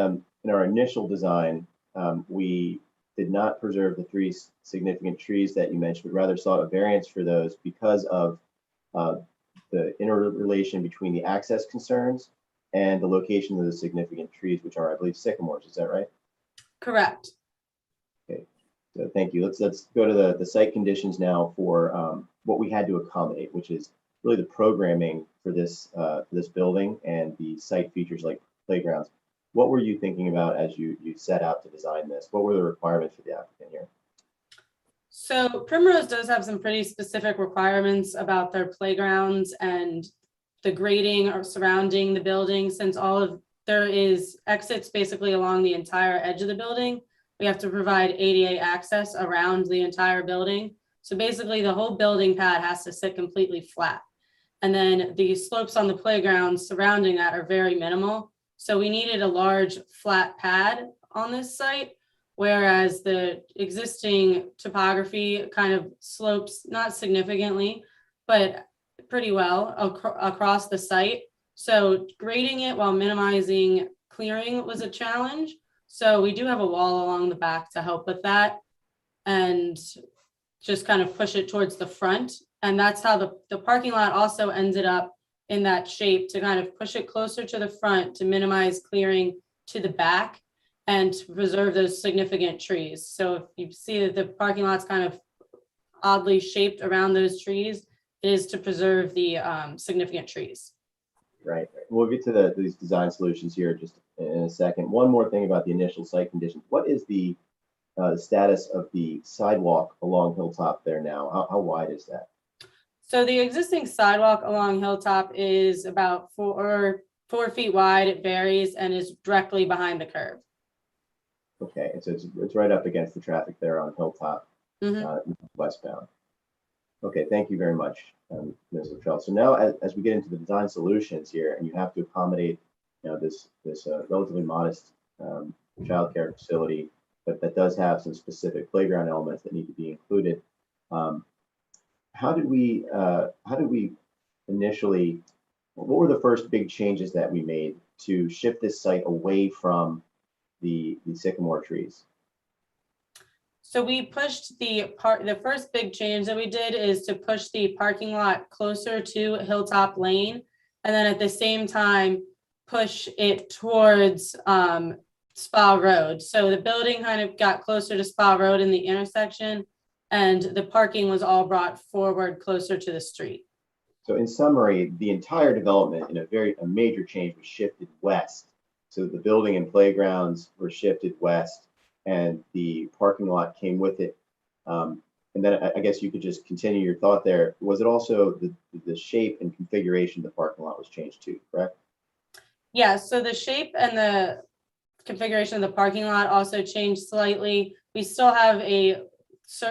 [SPEAKER 6] in our initial design, we did not preserve the 3 significant trees that you mentioned, but rather sought a variance for those because of the interrelation between the access concerns and the location of the significant trees, which are, I believe, sycamores. Is that right?
[SPEAKER 12] Correct.
[SPEAKER 6] Okay, so thank you. Let's go to the site conditions now for what we had to accommodate, which is really the programming for this building and the site features like playgrounds. What were you thinking about as you set out to design this? What were the requirements for the applicant here?
[SPEAKER 12] So Primrose does have some pretty specific requirements about their playgrounds and the grading surrounding the building. Since there is exits basically along the entire edge of the building, we have to provide ADA access around the entire building. So basically the whole building pad has to sit completely flat. And then the slopes on the playgrounds surrounding that are very minimal. So we needed a large flat pad on this site, whereas the existing topography kind of slopes, not significantly, but pretty well across the site. So grading it while minimizing clearing was a challenge. So we do have a wall along the back to help with that and just kind of push it towards the front. And that's how the parking lot also ended up in that shape, to kind of push it closer to the front to minimize clearing to the back and to preserve those significant trees. So if you see that the parking lot's kind of oddly shaped around those trees, it is to preserve the significant trees.
[SPEAKER 6] Right. We'll get to these design solutions here just in a second. One more thing about the initial site conditions. What is the status of the sidewalk along Hilltop there now? How wide is that?
[SPEAKER 12] So the existing sidewalk along Hilltop is about 4 feet wide. It varies and is directly behind the curb.
[SPEAKER 6] Okay, and so it's right up against the traffic there on Hilltop, westbound. Okay, thank you very much, Ms. Luttrell. So now as we get into the design solutions here, and you have to accommodate, this relatively modest childcare facility, but that does have some specific playground elements that need to be included. How did we initially, what were the first big changes that we made to shift this site away from the sycamore trees?
[SPEAKER 12] So we pushed the first big change that we did is to push the parking lot closer to Hilltop Lane. And then at the same time, push it towards Spa Road. So the building kind of got closer to Spa Road in the intersection, and the parking was all brought forward closer to the street.
[SPEAKER 6] So in summary, the entire development in a major change was shifted west. So the building and playgrounds were shifted west, and the parking lot came with it. And then I guess you could just continue your thought there. Was it also the shape and configuration of the parking lot was changed too, correct?
[SPEAKER 12] Yeah, so the shape and the configuration of the parking lot also changed slightly. We still have a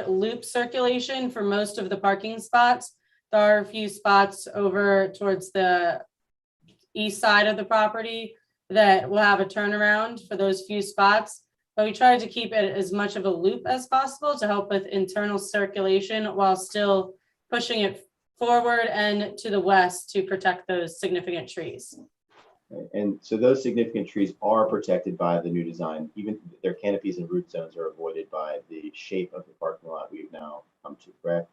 [SPEAKER 12] loop circulation for most of the parking spots. There are a few spots over towards the east side of the property that will have a turnaround for those few spots. But we tried to keep it as much of a loop as possible to help with internal circulation while still pushing it forward and to the west to protect those significant trees.
[SPEAKER 6] And so those significant trees are protected by the new design. Even their canopies and root zones are avoided by the shape of the parking lot we've now come to, correct?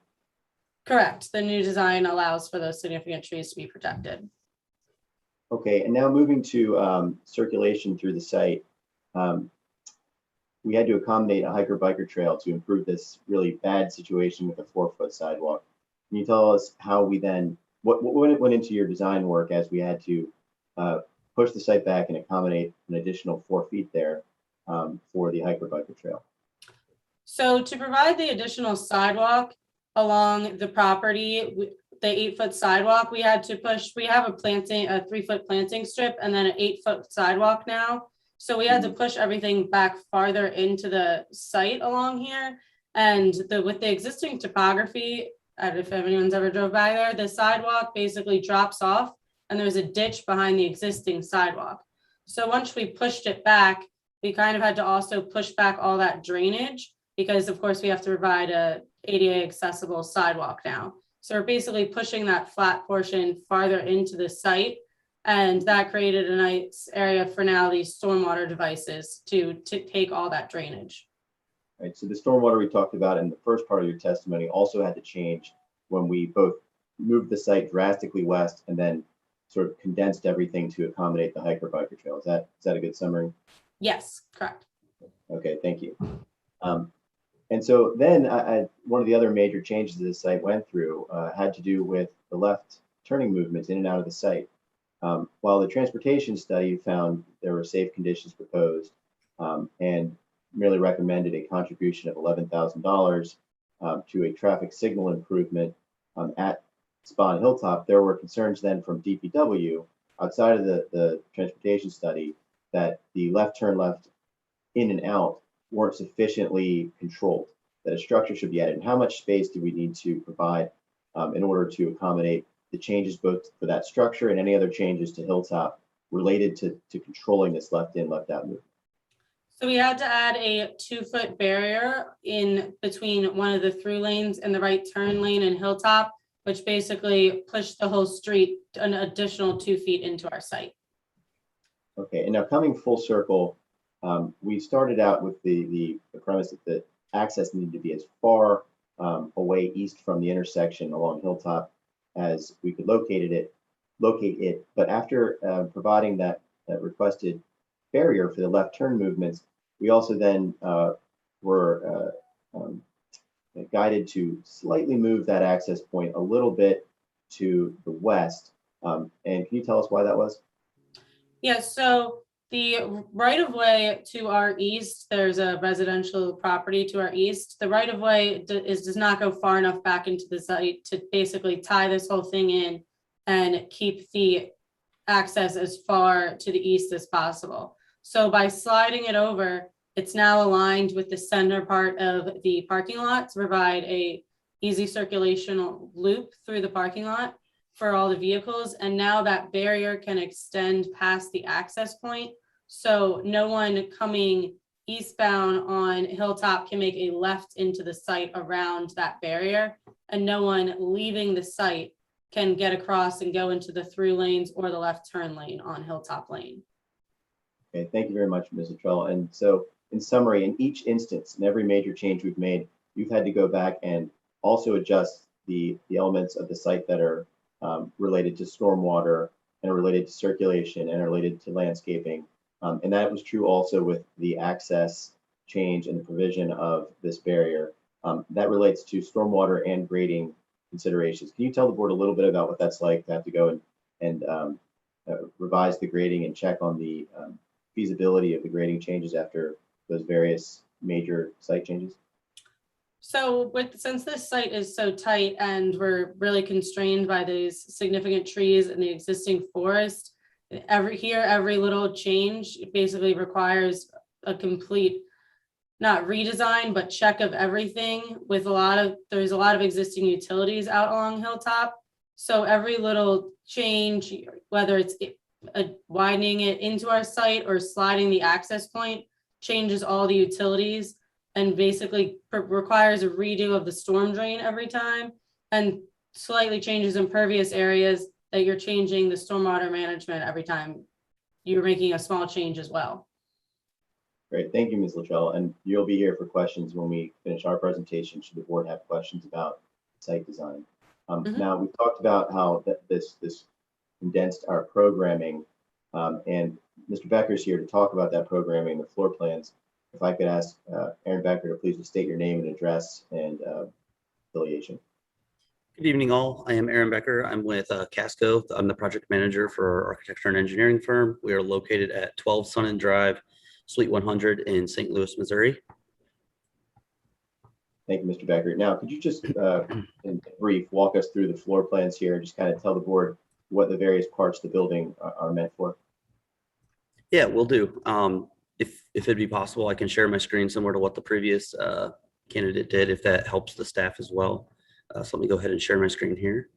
[SPEAKER 12] Correct. The new design allows for those significant trees to be protected.
[SPEAKER 6] Okay, and now moving to circulation through the site. We had to accommodate a hiker-biker trail to improve this really bad situation with a 4-foot sidewalk. Can you tell us how we then, what went into your design work as we had to push the site back and accommodate an additional 4 feet there for the hiker-biker trail? So
[SPEAKER 12] to provide the additional sidewalk along the property, the 8-foot sidewalk, we had to push, we have a 3-foot planting strip and then an 8-foot sidewalk now. So we had to push everything back farther into the site along here. And with the existing topography, I don't know if anyone's ever drove by there, the sidewalk basically drops off and there's a ditch behind the existing sidewalk. So once we pushed it back, we kind of had to also push back all that drainage because of course we have to provide a ADA accessible sidewalk now. So we're basically pushing that flat portion farther into the site, and that created a nice area for now these stormwater devices to take all that drainage.
[SPEAKER 6] Right, so the stormwater we talked about in the first part of your testimony also had to change when we both moved the site drastically west and then sort of condensed everything to accommodate the hiker-biker trail. Is that a good summary?
[SPEAKER 12] Yes, correct.
[SPEAKER 6] Okay, thank you. And so then one of the other major changes that the site went through had to do with the left turning movements in and out of the site. While the transportation study found there were safe conditions proposed and merely recommended a contribution of $11,000 to a traffic signal improvement at Spa and Hilltop, there were concerns then from DPW outside of the transportation study that the left turn left in and out weren't sufficiently controlled, that a structure should be added. And how much space do we need to provide in order to accommodate the changes both for that structure and any other changes to Hilltop related to controlling this left in, left out movement?
[SPEAKER 12] So we had to add a 2-foot barrier in between one of the through lanes and the right turn lane in Hilltop, which basically pushed the whole street an additional 2 feet into our site.
[SPEAKER 6] Okay, and now coming full circle, we started out with the premise that the access needed to be as far away east from the intersection along Hilltop as we could locate it. But after providing that requested barrier for the left turn movements, we also then were guided to slightly move that access point a little bit to the west. And can you tell us why that was?
[SPEAKER 12] Yeah, so the right of way to our east, there's a residential property to our east. The right of way does not go far enough back into the site to basically tie this whole thing in and keep the access as far to the east as possible. So by sliding it over, it's now aligned with the center part of the parking lot to provide a easy circulation loop through the parking lot for all the vehicles. And now that barrier can extend past the access point. So no one coming eastbound on Hilltop can make a left into the site around that barrier, and no one leaving the site can get across and go into the through lanes or the left turn lane on Hilltop Lane.
[SPEAKER 6] Okay, thank you very much, Ms. Luttrell. And so in summary, in each instance, in every major change we've made, you've had to go back and also adjust the elements of the site that are related to stormwater and are related to circulation and are related to landscaping. And that was true also with the access change and the provision of this barrier. That relates to stormwater and grading considerations. Can you tell the board a little bit about what that's like to have to go and revise the grading and check on the feasibility of the grading changes after those various major site changes?
[SPEAKER 12] So since this site is so tight and we're really constrained by these significant trees in the existing forest, every little change basically requires a complete, not redesign, but check of everything with there's a lot of existing utilities out along Hilltop. So every little change, whether it's widening it into our site or sliding the access point, changes all the utilities and basically requires a redo of the storm drain every time and slightly changes impervious areas that you're changing the stormwater management every time you're making a small change as well.
[SPEAKER 6] Great, thank you, Ms. Luttrell. And you'll be here for questions when we finish our presentation, should the board have questions about site design. Now, we've talked about how this condensed our programming, and Mr. Becker's here to talk about that programming, the floor plans. If I could ask Aaron Becker to please state your name and address and affiliation.
[SPEAKER 13] Good evening, all. I am Aaron Becker. I'm with Casco. I'm the project manager for our architecture and engineering firm. We are located at 12 Sunland Drive, Suite 100 in St. Louis, Missouri.
[SPEAKER 6] Thank you, Mr. Becker. Now, could you just, in brief, walk us through the floor plans here and just kind of tell the board what the various parts of the building are meant for?
[SPEAKER 13] Yeah, we'll do. If it'd be possible, I can share my screen similar to what the previous candidate did, if that helps the staff as well. So let me go ahead and share my screen here.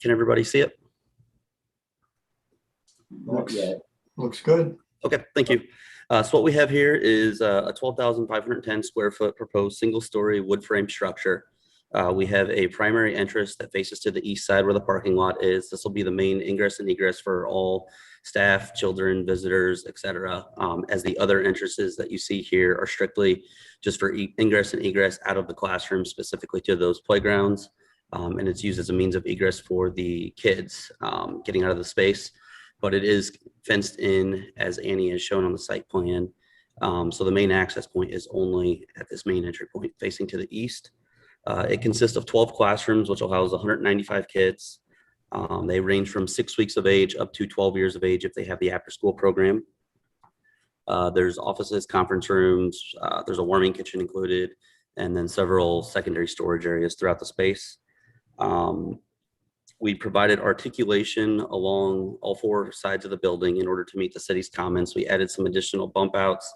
[SPEAKER 13] Can everybody see it?
[SPEAKER 1] Looks good.
[SPEAKER 13] Okay, thank you. So what we have here is a 12,510 square foot proposed single story wood frame structure. We have a primary entrance that faces to the east side where the parking lot is. This will be the main ingress and egress for all staff, children, visitors, etc. As the other entrances that you see here are strictly just for ingress and egress out of the classroom, specifically to those playgrounds. And it's used as a means of egress for the kids getting out of the space. But it is fenced in, as Annie has shown on the site plan. So the main access point is only at this main entry point facing to the east. It consists of 12 classrooms, which will house 195 kids. They range from 6 weeks of age up to 12 years of age if they have the after-school program. There's offices, conference rooms, there's a warming kitchen included, and then several secondary storage areas throughout the space. We provided articulation along all 4 sides of the building in order to meet the city's comments. We added some additional bump outs,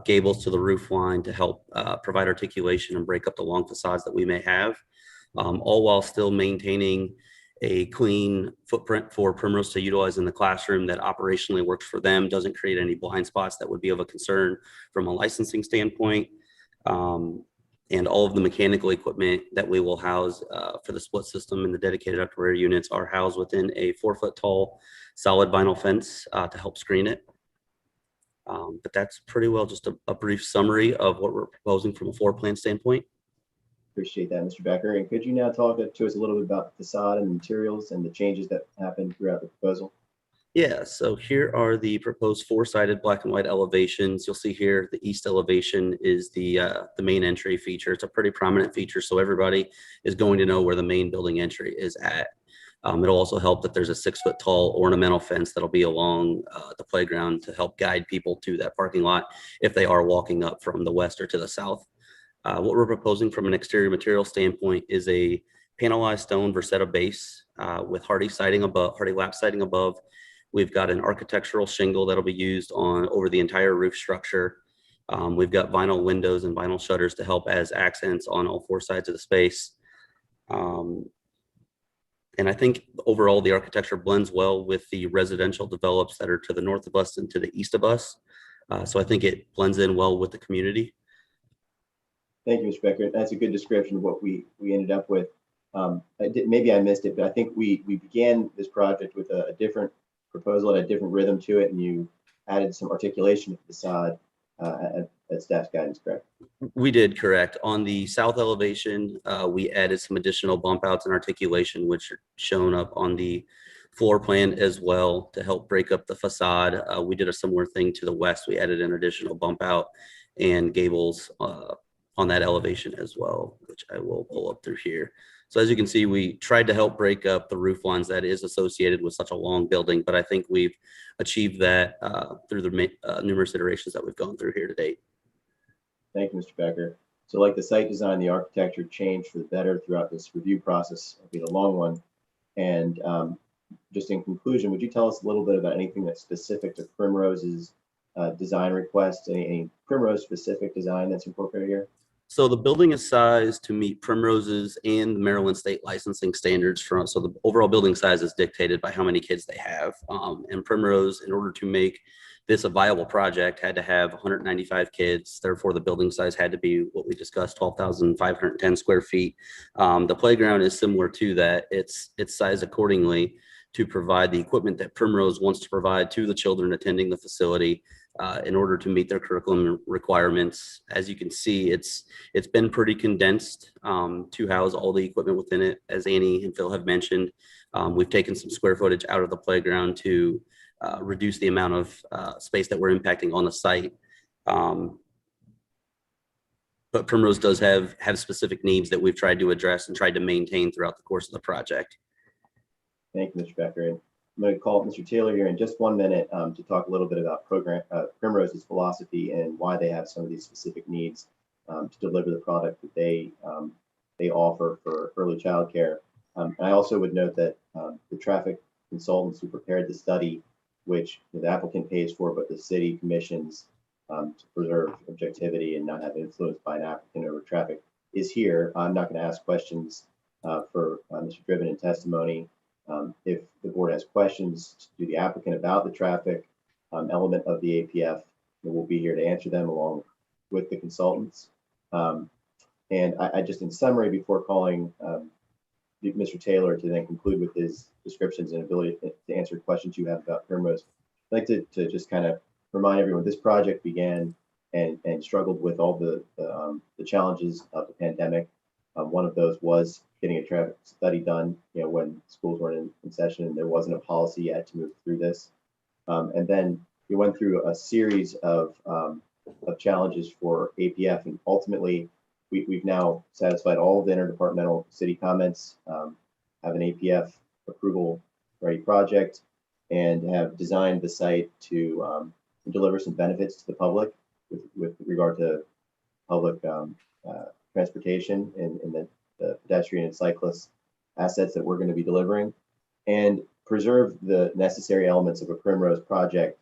[SPEAKER 13] gables to the roof line to help provide articulation and break up the long facades that we may have, all while still maintaining a clean footprint for Primrose to utilize in the classroom that operationally works for them, doesn't create any blind spots that would be of a concern from a licensing standpoint. And all of the mechanical equipment that we will house for the split system and the dedicated upper air units are housed within a 4-foot tall solid vinyl fence to help screen it. But that's pretty well just a brief summary of what we're proposing from a floor plan standpoint.
[SPEAKER 6] Appreciate that, Mr. Becker. And could you now talk to us a little bit about the facade and the materials and the changes that happened throughout the proposal?
[SPEAKER 13] Yeah, so here are the proposed 4-sided black and white elevations. You'll see here the east elevation is the main entry feature. It's a pretty prominent feature, so everybody is going to know where the main building entry is at. It'll also help that there's a 6-foot tall ornamental fence that'll be along the playground to help guide people to that parking lot if they are walking up from the west or to the south. What we're proposing from an exterior material standpoint is a panelized stone Versetta base with hardy lap siding above. We've got an architectural shingle that'll be used over the entire roof structure. We've got vinyl windows and vinyl shutters to help as accents on all 4 sides of the space. And I think overall the architecture blends well with the residential develops that are to the north of us and to the east of us. So I think it blends in well with the community.
[SPEAKER 6] Thank you, Mr. Becker. That's a good description of what we ended up with. Maybe I missed it, but I think we began this project with a different proposal and a different rhythm to it, and you added some articulation to the facade at staff's guidance, correct?
[SPEAKER 13] We did, correct. On the south elevation, we added some additional bump outs and articulation, which are shown up on the floor plan as well to help break up the facade. We did a similar thing to the west. We added an additional bump out and gables on that elevation as well, which I will pull up through here. So as you can see, we tried to help break up the roof lines that is associated with such a long building, but I think we've achieved that through the numerous iterations that we've gone through here to date.
[SPEAKER 6] Thank you, Mr. Becker. So like the site design, the architecture changed for the better throughout this review process. It'll be a long one. And just in conclusion, would you tell us a little bit about anything that's specific to Primrose's design request, any Primrose specific design that's incorporated here?
[SPEAKER 13] So the building is sized to meet Primrose's and the Maryland state licensing standards. So the overall building size is dictated by how many kids they have. And Primrose, in order to make this a viable project, had to have 195 kids. Therefore, the building size had to be what we discussed, 12,510 square feet. The playground is similar to that. It's sized accordingly to provide the equipment that Primrose wants to provide to the children attending the facility in order to meet their curriculum requirements. As you can see, it's been pretty condensed to house all the equipment within it. As Annie and Phil have mentioned, we've taken some square footage out of the playground to reduce the amount of space that we're impacting on the site. But Primrose does have specific needs that we've tried to address and tried to maintain throughout the course of the project.
[SPEAKER 6] Thank you, Mr. Becker. And I'm going to call Mr. Taylor here in just 1 minute to talk a little bit about Primrose's philosophy and why they have some of these specific needs to deliver the product that they offer for early child care. And I also would note that the traffic consultants who prepared the study, which the applicant pays for, but the city commissions to preserve objectivity and not have influence by an applicant over traffic, is here. I'm not going to ask questions for Mr. Driven in testimony. If the board has questions to the applicant about the traffic element of the APF, we'll be here to answer them along with the consultants. And I just, in summary, before calling Mr. Taylor to then conclude with his descriptions and ability to answer questions you have about Primrose, I'd like to just kind of remind everyone this project began and struggled with all the challenges of the pandemic. One of those was getting a traffic study done, when schools weren't in session and there wasn't a policy yet to move through this. And then we went through a series of challenges for APF, and ultimately we've now satisfied all of the interdepartmental city comments, have an APF approval ready project, and have designed the site to deliver some benefits to the public with regard to public transportation and the pedestrian and cyclist assets that we're going to be delivering, and preserve the necessary elements of a Primrose project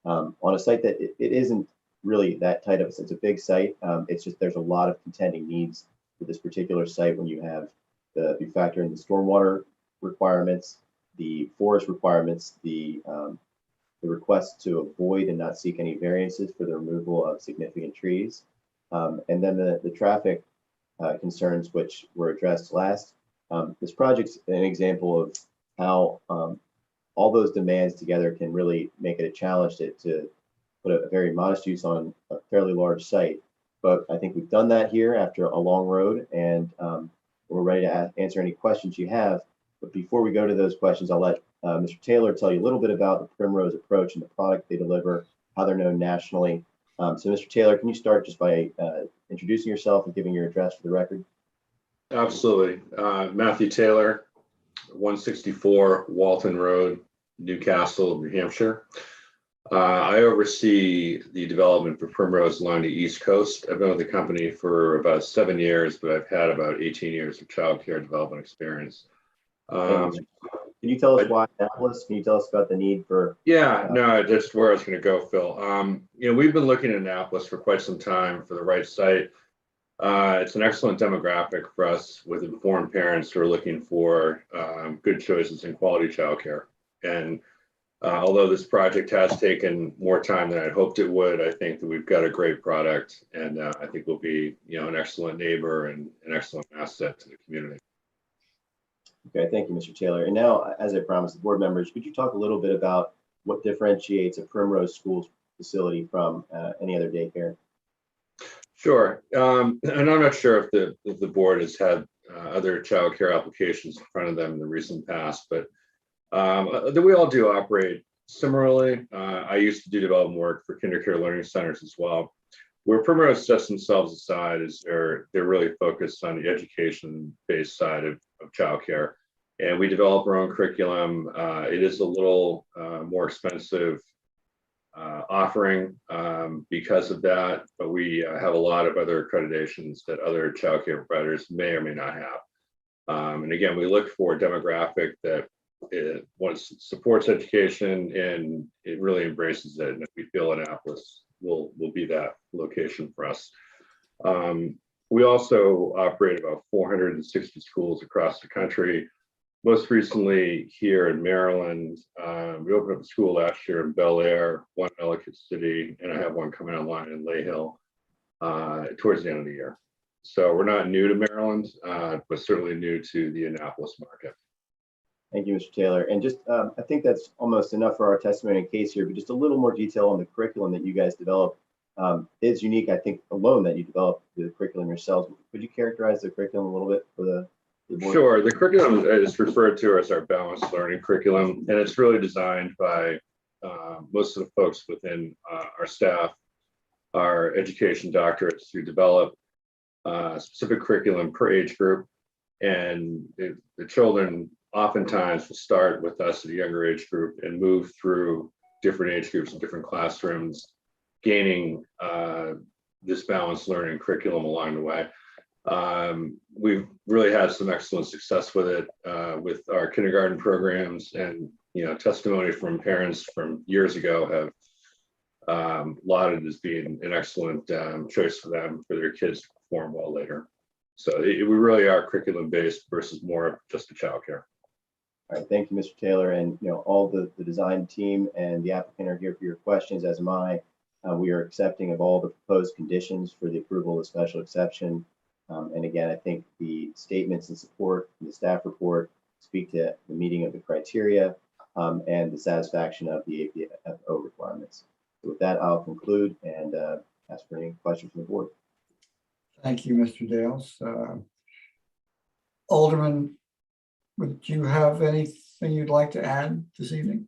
[SPEAKER 6] on a site that it isn't really that tight of it's a big site. It's just there's a lot of contending needs for this particular site when you have you factor in the stormwater requirements, the forest requirements, the request to avoid and not seek any variances for the removal of significant trees, and then the traffic concerns which were addressed last. This project's an example of how all those demands together can really make it a challenge to put a very modest use on a fairly large site. But I think we've done that here after a long road, and we're ready to answer any questions you have. But before we go to those questions, I'll let Mr. Taylor tell you a little bit about the Primrose approach and the product they deliver, how they're known nationally. So Mr. Taylor, can you start just by introducing yourself and giving your address for the record?
[SPEAKER 14] Absolutely. Matthew Taylor, 164 Walton Road, Newcastle, New Hampshire. I oversee the development for Primrose along the East Coast. I've been with the company for about 7 years, but I've had about 18 years of childcare development experience.
[SPEAKER 6] Can you tell us why Annapolis? Can you tell us about the need for?
[SPEAKER 14] Yeah, no, that's where I was going to go, Phil. We've been looking at Annapolis for quite some time for the right site. It's an excellent demographic for us with informed parents who are looking for good choices in quality childcare. And Although this project has taken more time than I'd hoped it would, I think that we've got a great product, and I think we'll be, an excellent neighbor and an excellent asset to the community.
[SPEAKER 6] Okay, thank you, Mr. Taylor. And now, as I promised the board members, could you talk a little bit about what differentiates a Primrose Schools facility from any other daycare?
[SPEAKER 14] Sure. And I'm not sure if the board has had other childcare applications in front of them in the recent past, but we all do operate similarly. I used to do development work for kindergarten learning centers as well. Where Primrose sets themselves aside is they're really focused on the education-based side of childcare. And we develop our own curriculum. It is a little more expensive offering because of that, but we have a lot of other accreditations that other childcare providers may or may not have. And again, we look for a demographic that supports education and it really embraces it. And if we feel Annapolis will be that location for us. We also operate about 460 schools across the country. Most recently here in Maryland, we opened up a school last year in Bel Air, one in Ellicott City, and I have one coming online in Lay Hill towards the end of the year. So we're not new to Maryland, but certainly new to the Annapolis market.
[SPEAKER 6] Thank you, Mr. Taylor. And just, I think that's almost enough for our testimony and case here, but just a little more detail on the curriculum that you guys developed. Is unique, I think, alone that you developed the curriculum yourselves. Could you characterize the curriculum a little bit for the board?
[SPEAKER 14] Sure. The curriculum is referred to as our balanced learning curriculum, and it's really designed by most of the folks within our staff, our education doctorates, who develop specific curriculum per age group. And the children oftentimes will start with us at a younger age group and move through different age groups and different classrooms, gaining this balanced learning curriculum along the way. We've really had some excellent success with it, with our kindergarten programs, and testimony from parents from years ago have lauded as being an excellent choice for them, for their kids to perform well later. So we really are curriculum based versus more of just a childcare.
[SPEAKER 6] All right, thank you, Mr. Taylor, and all the design team and the applicant are here for your questions, as am I. We are accepting of all the proposed conditions for the approval of the special exception. And again, I think the statements in support in the staff report speak to the meeting of the criteria and the satisfaction of the APFO requirements. So with that, I'll conclude and ask for any questions from the board.
[SPEAKER 1] Thank you, Mr. Dales. Alderman, would you have anything you'd like to add this evening?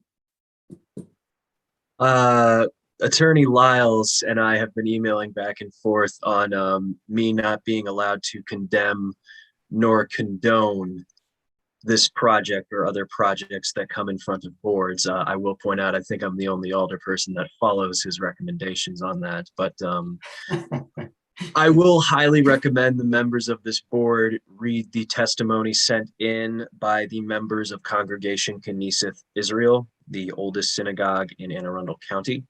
[SPEAKER 15] Attorney Lyles and I have been emailing back and forth on me not being allowed to condemn nor condone this project or other projects that come in front of boards. I will point out, I think I'm the only alder person that follows his recommendations on that, but I will highly recommend the members of this board read the testimony sent in by the members of Congregation Knesset Israel, the oldest synagogue in Anne Arundel County,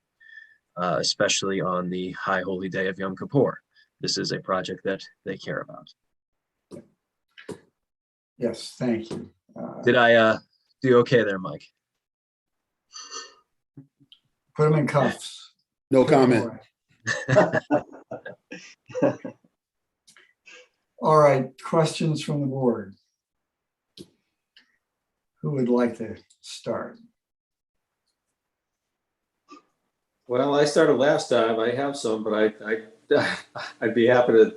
[SPEAKER 15] especially on the high holy day of Yom Kippur. This is a project that they care about.
[SPEAKER 1] Yes, thank you.
[SPEAKER 15] Did I do okay there, Mike?
[SPEAKER 1] Put him in cuffs.
[SPEAKER 10] No comment.
[SPEAKER 1] All right, questions from the board? Who would like to start?
[SPEAKER 5] Well, I started last time. I have some, but I'd be happy to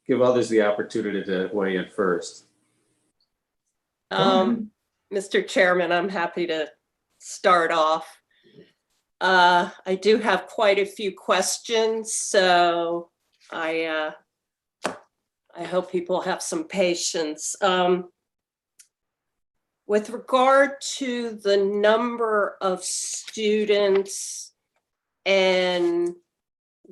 [SPEAKER 5] give others the opportunity to weigh in first.
[SPEAKER 3] Mr. Chairman, I'm happy to start off. I do have quite a few questions, so I hope people have some patience. With regard to the number of students and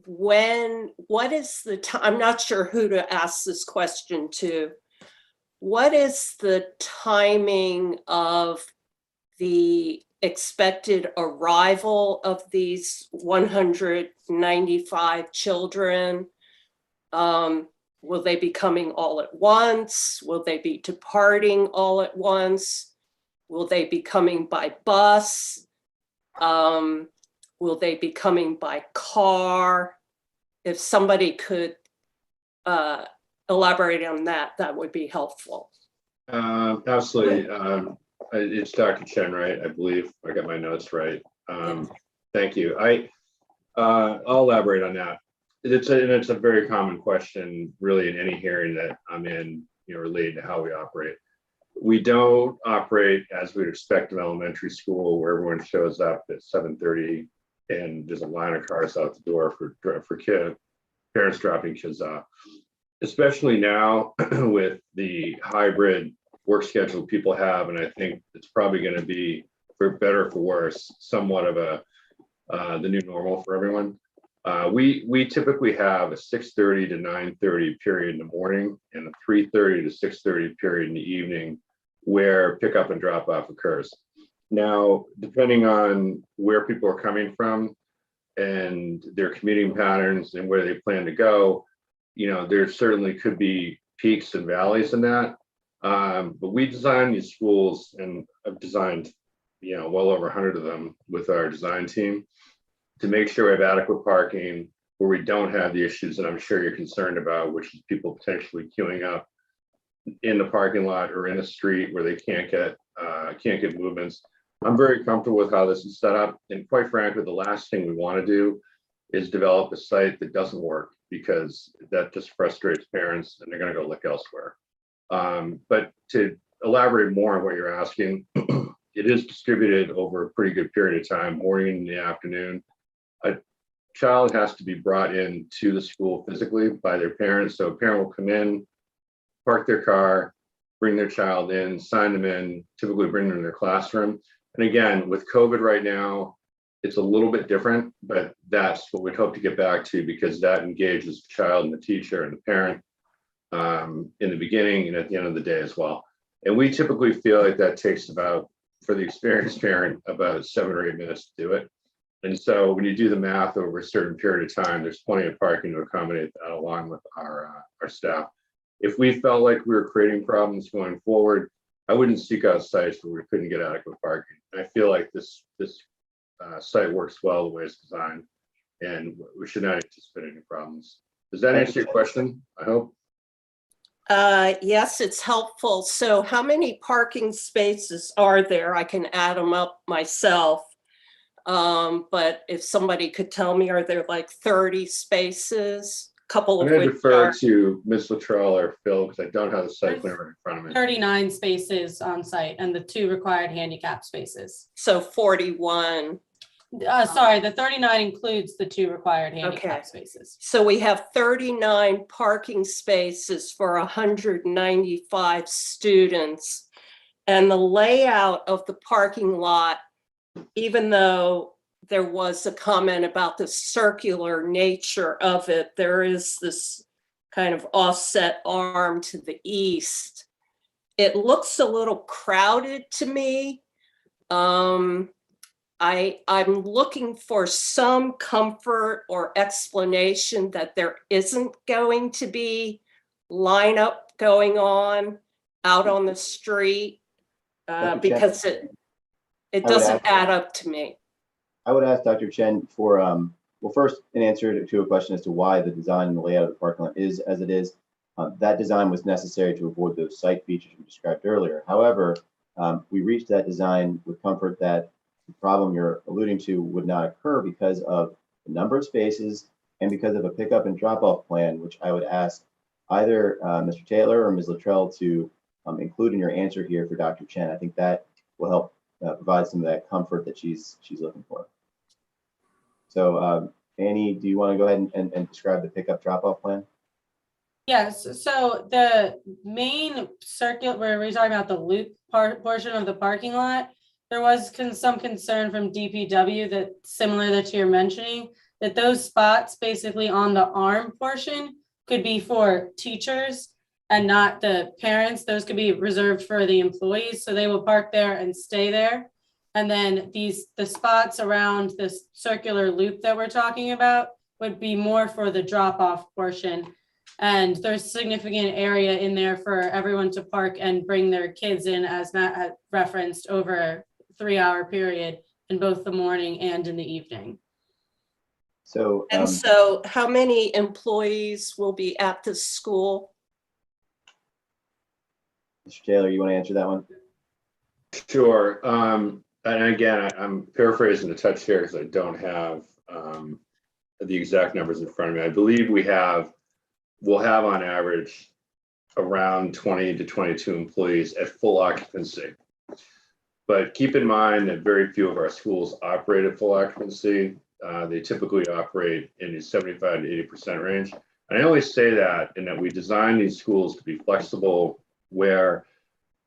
[SPEAKER 3] what is the time? I'm not sure who to ask this question to. What is the timing of the expected arrival of these 195 children? Will they be coming all at once? Will they be departing all at once? Will they be coming by bus? Will they be coming by car? If somebody could elaborate on that, that would be helpful.
[SPEAKER 14] Absolutely. It's Dr. Chen, right? I believe I got my notes right. Thank you. I'll elaborate on that. It's a very common question, really, in any hearing that I'm in, related to how we operate. We don't operate as we'd expect in elementary school, where everyone shows up at 7:30 and there's a line of cars out the door for parents dropping kids off. Especially now with the hybrid work schedule people have, and I think it's probably going to be, for better or for worse, somewhat of the new normal for everyone. We typically have a 6:30 to 9:30 period in the morning and a 3:30 to 6:30 period in the evening where pickup and drop off occurs. Now, depending on where people are coming from and their commuting patterns and where they plan to go, there certainly could be peaks and valleys in that. But we design these schools, and I've designed, well over 100 of them with our design team, to make sure we have adequate parking where we don't have the issues that I'm sure you're concerned about, which is people potentially queuing up in the parking lot or in a street where they can't get movements. I'm very comfortable with how this is set up. And quite frankly, the last thing we want to do is develop a site that doesn't work, because that just frustrates parents and they're going to go look elsewhere. But to elaborate more on what you're asking, it is distributed over a pretty good period of time, morning and the afternoon. A child has to be brought in to the school physically by their parents. So a parent will come in, park their car, bring their child in, sign them in, typically bring them in their classroom. And again, with COVID right now, it's a little bit different, but that's what we'd hope to get back to, because that engages the child and the teacher and the parent in the beginning and at the end of the day as well. And we typically feel like that takes about, for the experienced parent, about 7 or 8 minutes to do it. And so when you do the math over a certain period of time, there's plenty of parking to accommodate that, along with our staff. If we felt like we were creating problems going forward, I wouldn't seek out sites where we couldn't get adequate parking. I feel like this site works well the way it's designed, and we should not anticipate any problems. Does that answer your question? I hope.
[SPEAKER 3] Yes, it's helpful. So how many parking spaces are there? I can add them up myself. But if somebody could tell me, are there like 30 spaces? Couple of
[SPEAKER 14] I'm going to
[SPEAKER 3] which
[SPEAKER 14] defer
[SPEAKER 3] are
[SPEAKER 14] to Ms. Luttrell or Phil, because I don't have the site plan right in front of me.
[SPEAKER 12] 39 spaces on site and the 2 required handicap spaces.
[SPEAKER 3] so 41.
[SPEAKER 12] Sorry, the 39 includes the 2 required handicap
[SPEAKER 3] Okay.
[SPEAKER 12] spaces.
[SPEAKER 3] So we have 39 parking spaces for 195 students. And the layout of the parking lot, even though there was a comment about the circular nature of it, there is this kind of offset arm to the east. It looks a little crowded to me. I'm looking for some comfort or explanation that there isn't going to be lineup going on out on the street, because it doesn't add up to me.
[SPEAKER 6] I would ask Dr. Chen for, well, first, an answer to a question as to why the design and the layout of the parking lot is as it is. That design was necessary to avoid those site features we described earlier. However, we reached that design with comfort that the problem you're alluding to would not occur because of the number of spaces and because of a pickup and drop-off plan, which I would ask either Mr. Taylor or Ms. Luttrell to include in your answer here for Dr. Chen. I think that will help provide some of that comfort that she's looking for. So Annie, do you want to go ahead and describe the pickup drop-off plan?
[SPEAKER 12] Yes, so the main circuit where we're talking about the loop portion of the parking lot, there was some concern from DPW that similar that you're mentioning, that those spots basically on the arm portion could be for teachers and not the parents. Those could be reserved for the employees, so they will park there and stay there. And then the spots around this circular loop that we're talking about would be more for the drop-off portion. And there's significant area in there for everyone to park and bring their kids in, as Matt had referenced, over a 3-hour period in both the morning and in the evening.
[SPEAKER 6] So,
[SPEAKER 3] And so how many employees will be at this school?
[SPEAKER 6] Mr. Taylor, you want to answer that one?
[SPEAKER 14] Sure. And again, I'm paraphrasing the touch here because I don't have the exact numbers in front of me. I believe we'll have on average around 20 to 22 employees at full occupancy. But keep in mind that very few of our schools operate at full occupancy. They typically operate in the 75 to 80% range. And I only say that in that we design these schools to be flexible, where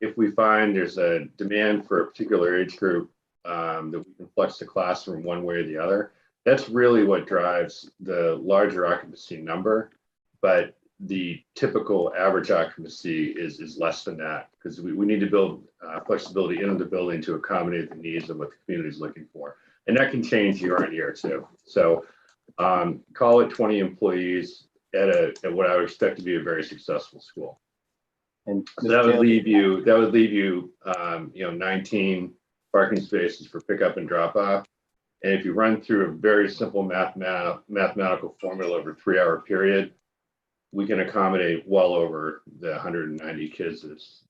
[SPEAKER 14] if we find there's a demand for a particular age group, that we can flex the classroom one way or the other. That's really what drives the larger occupancy number. But the typical average occupancy is less than that, because we need to build flexibility into the building to accommodate the needs of what the community is looking for. And that can change year on year too. So call it 20 employees at what I would expect to be a very successful school.
[SPEAKER 6] And
[SPEAKER 14] so that would leave you 19 parking spaces for pickup and drop off. And if you run through a very simple mathematical formula over a 3-hour period, we can accommodate well over the 190 kids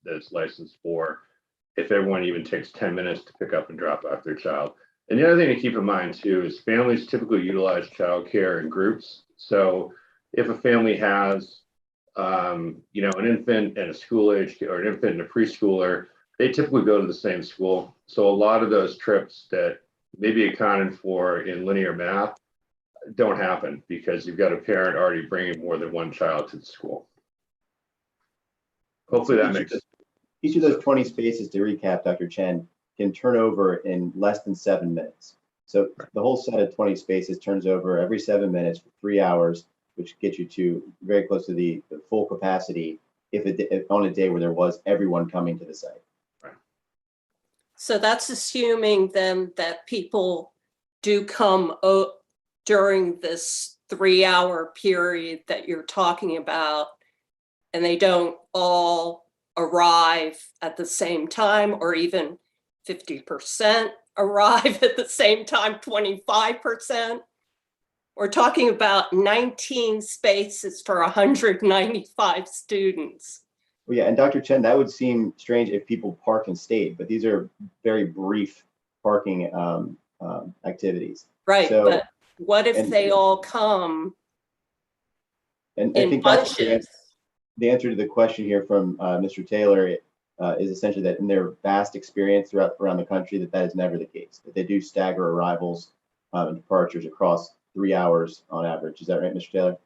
[SPEAKER 14] that's licensed for, if everyone even takes 10 minutes to pick up and drop off their child. And the other thing to keep in mind too is families typically utilize childcare in groups. So if a family has an infant and a school age, or an infant and a preschooler, they typically go to the same school. So a lot of those trips that may be accounted for in linear math don't happen, because you've got a parent already bringing more than one child to the school. Hopefully that makes sense.
[SPEAKER 6] Each of those 20 spaces, to recap, Dr. Chen, can turn over in less than 7 minutes. So the whole set of 20 spaces turns over every 7 minutes for 3 hours, which gets you to very close to the full capacity if on a day where there was everyone coming to the site.
[SPEAKER 14] Right.
[SPEAKER 3] So that's assuming then that people do come during this 3-hour period that you're talking about, and they don't all arrive at the same time, or even 50% arrive at the same time, 25%. We're talking about 19 spaces for 195 students.
[SPEAKER 6] Well, yeah, and Dr. Chen, that would seem strange if people park and stayed, but these are very brief parking activities.
[SPEAKER 3] Right,
[SPEAKER 6] so,
[SPEAKER 3] but what if they all come
[SPEAKER 6] and
[SPEAKER 3] in
[SPEAKER 6] I think
[SPEAKER 3] bunches?
[SPEAKER 6] The answer to the question here from Mr. Taylor is essentially that in their vast experience around the country, that is never the case, that they do stagger arrivals and departures across 3 hours on average. Is that right, Mr. Taylor?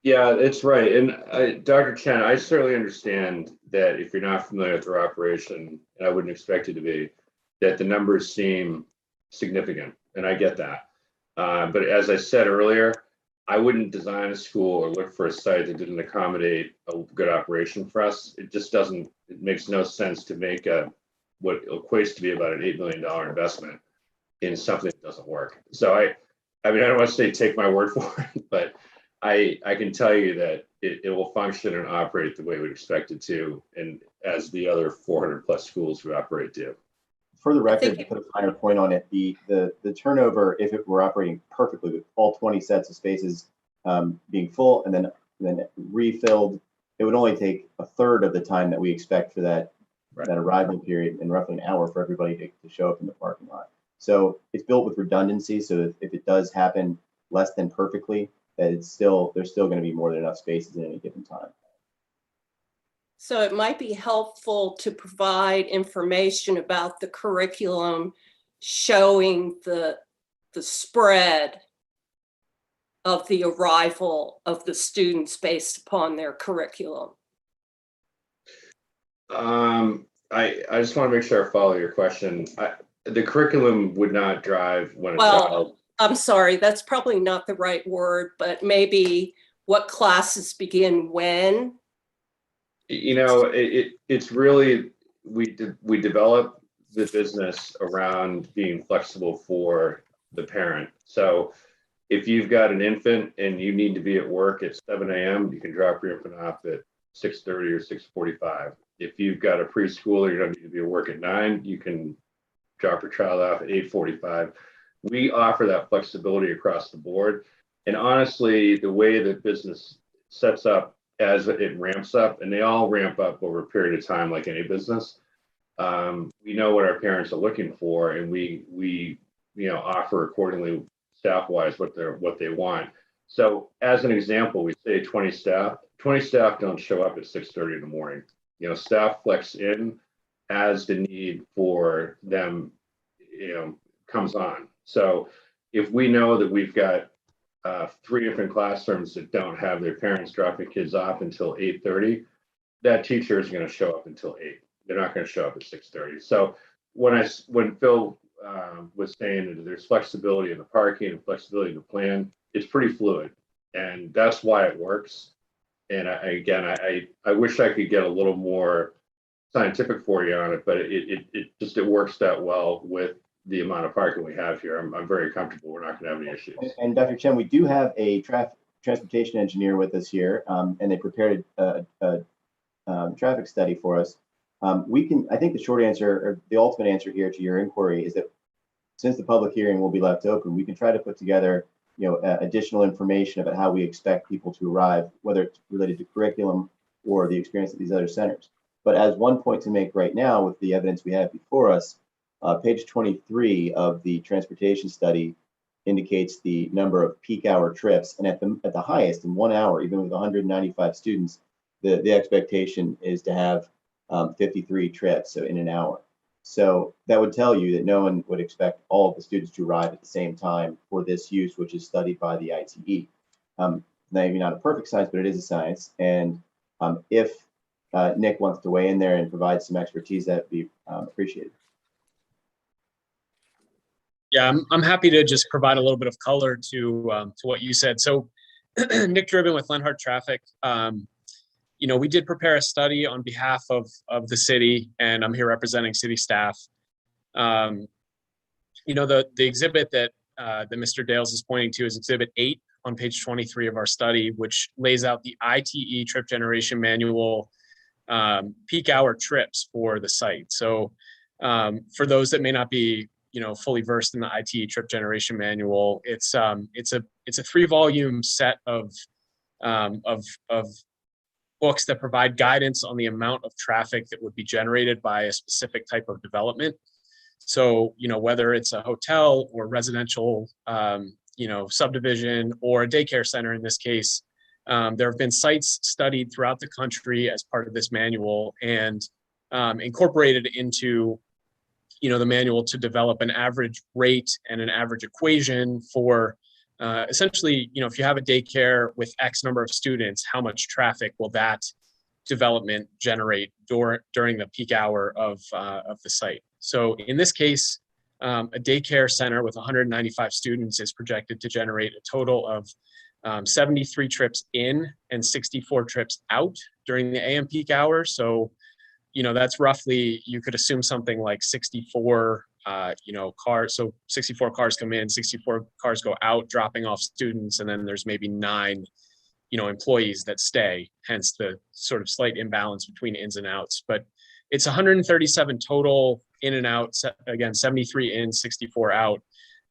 [SPEAKER 14] Yeah, it's right. And Dr. Chen, I certainly understand that if you're not familiar with their operation, and I wouldn't expect you to be, that the numbers seem significant, and I get that. But as I said earlier, I wouldn't design a school or look for a site that didn't accommodate a good operation for us. It just doesn't, it makes no sense to make what equates to be about an $8 million investment in something that doesn't work. So I mean, I don't want to say take my word for it, but I can tell you that it will function and operate the way we'd expect it to, and as the other 400 plus schools who operate do.
[SPEAKER 6] For the record, to put a finer point on it, the turnover, if it were operating perfectly with all 20 sets of spaces being full and then refilled, it would only take a third of the time that we expect for that arrival period, and roughly an hour for everybody to show up in the parking lot. So it's built with redundancy, so that if it does happen less than perfectly, that there's still going to be more than enough spaces at any given time.
[SPEAKER 3] So it might be helpful to provide information about the curriculum showing the spread of the arrival of the students based upon their curriculum.
[SPEAKER 14] I just want to make sure I follow your question. The curriculum would not drive when a
[SPEAKER 3] Well,
[SPEAKER 14] child.
[SPEAKER 3] I'm sorry, that's probably not the right word, but maybe what classes begin when.
[SPEAKER 14] You know, it's really, we develop the business around being flexible for the parent. So if you've got an infant and you need to be at work at 7 a.m., you can drop your infant off at 6:30 or 6:45. If you've got a preschooler, you don't need to be at work at 9, you can drop your child off at 8:45. We offer that flexibility across the board. And honestly, the way that business sets up as it ramps up, and they all ramp up over a period of time like any business, we know what our parents are looking for, and we offer accordingly staff-wise what they want. So as an example, we say 20 staff. 20 staff don't show up at 6:30 in the morning. Staff flex in as the need for them, comes on. So if we know that we've got 3 different classrooms that don't have their parents dropping kids off until 8:30, that teacher is going to show up until 8. They're not going to show up at 6:30. So when Phil was saying that there's flexibility in the parking and flexibility in the plan, it's pretty fluid, and that's why it works. And I wish I could get a little more scientific for you on it, but it works that well with the amount of parking we have here. I'm very comfortable. We're not going to have any issues.
[SPEAKER 6] And Dr. Chen, we do have a transportation engineer with us here, and they prepared a traffic study for us. I think the short answer, or the ultimate answer here to your inquiry, is that since the public hearing will be left open, we can try to put together additional information about how we expect people to arrive, whether it's related to curriculum or the experience at these other centers. But as one point to make right now, with the evidence we have before us, page 23 of the transportation study indicates the number of peak hour trips, and at the highest, in 1 hour, even with 195 students, the expectation is to have 53 trips, so in an hour. So that would tell you that no one would expect all of the students to arrive at the same time for this use, which is studied by the ITE. Maybe not a perfect science, but it is a science. And if Nick wants to weigh in there and provide some expertise, that'd be appreciated.
[SPEAKER 16] Yeah, I'm happy to just provide a little bit of color to what you said. So Nick Driven with Lenhart Traffic. We did prepare a study on behalf of the city, and I'm here representing city staff. The exhibit that Mr. Dales is pointing to is Exhibit 8 on page 23 of our study, which lays out the ITE trip generation manual peak hour trips for the site. So for those that may not be fully versed in the ITE trip generation manual, it's a 3-volume set of books that provide guidance on the amount of traffic that would be generated by a specific type of development. So, whether it's a hotel or residential, subdivision or a daycare center in this case, there have been sites studied throughout the country as part of this manual and incorporated into, the manual to develop an average rate and an average equation for essentially, if you have a daycare with X number of students, how much traffic will that development generate during the peak hour of the site? So in this case, a daycare center with 195 students is projected to generate a total of 73 trips in and 64 trips out during the AM peak hour. So, that's roughly, you could assume something like 64 cars. So 64 cars come in, 64 cars go out, dropping off students, and then there's maybe 9, employees that stay, hence the sort of slight imbalance between ins and outs. But it's 137 total in and out, again, 73 in, 64 out.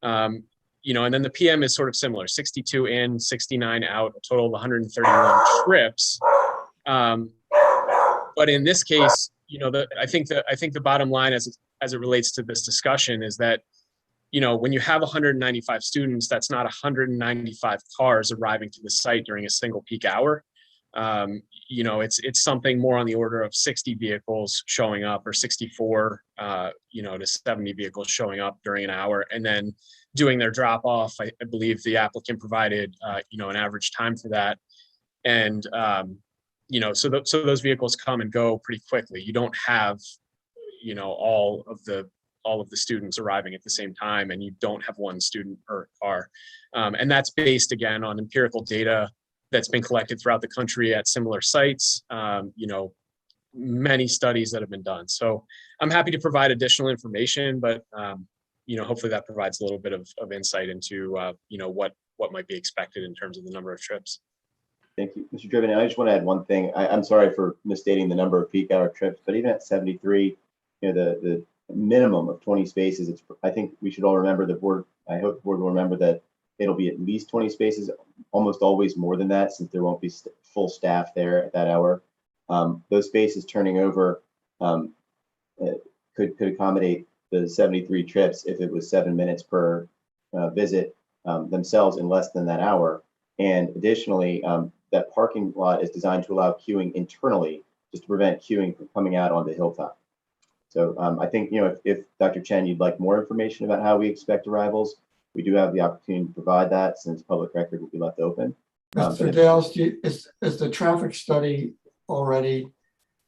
[SPEAKER 16] And then the PM is sort of similar, 62 in, 69 out, a total of 131 trips. But in this case, I think the bottom line as it relates to this discussion is that, when you have 195 students, that's not 195 cars arriving to the site during a single peak hour. It's something more on the order of 60 vehicles showing up, or 64, to 70 vehicles showing up during an hour, and then doing their drop off. I believe the applicant provided, an average time for that. And, so those vehicles come and go pretty quickly. You don't have, all of the students arriving at the same time, and you don't have one student per car. And that's based, again, on empirical data that's been collected throughout the country at similar sites, many studies that have been done. So I'm happy to provide additional information, but, hopefully that provides a little bit of insight into, what might be expected in terms of the number of trips.
[SPEAKER 6] Thank you, Mr. Driven. And I just want to add one thing. I'm sorry for misstating the number of peak hour trips, but even at 73, the minimum of 20 spaces. I think we should all remember, the board, I hope the board will remember that it'll be at least 20 spaces, almost always more than that, since there won't be full staff there at that hour. Those spaces turning over could accommodate the 73 trips if it was 7 minutes per visit themselves in less than that hour. And additionally, that parking lot is designed to allow queuing internally, just to prevent queuing from coming out onto Hilltop. So I think, if Dr. Chen, you'd like more information about how we expect arrivals, we do have the opportunity to provide that, since public record will be left open.
[SPEAKER 1] Mr. Dales, is the traffic study already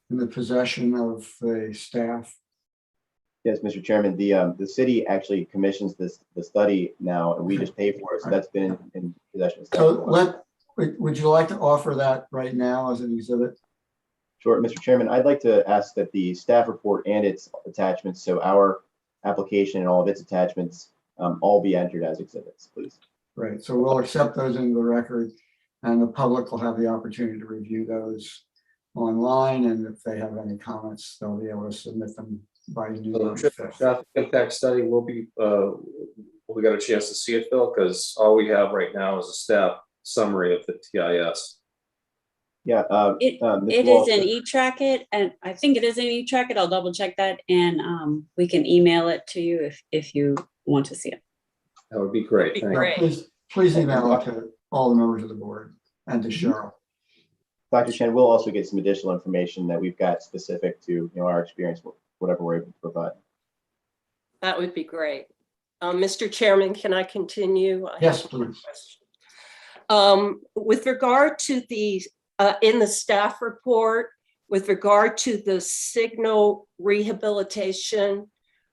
[SPEAKER 1] in the possession of the staff?
[SPEAKER 6] Yes, Mr. Chairman, the city actually commissions the study now, and we just pay for it. So that's been in possession of staff.
[SPEAKER 1] So would you like to offer that right now as an exhibit?
[SPEAKER 6] Sure, Mr. Chairman, I'd like to ask that the staff report and its attachments, so our application and all of its attachments, all be entered as exhibits, please.
[SPEAKER 1] Right, so we'll accept those into the record, and the public will have the opportunity to review those online, and if they have any comments, they'll be able to submit them by noon.
[SPEAKER 5] Traffic impact study will be, we got a chance to see it, Phil, because all we have right now is a staff summary of the TIS.
[SPEAKER 6] Yeah,
[SPEAKER 12] it is in eTracket, and I think it is in eTracket. I'll double check that, and we can email it to you if you want to see it.
[SPEAKER 5] That would be great. Thank you.
[SPEAKER 1] Please email it to all the members of the board and to Cheryl.
[SPEAKER 6] Dr. Chen, we'll also get some additional information that we've got specific to our experience, whatever we're able to provide.
[SPEAKER 3] That would be great. Mr. Chairman, can I continue?
[SPEAKER 1] Yes, please.
[SPEAKER 3] With regard to the, in the staff report, with regard to the signal rehabilitation,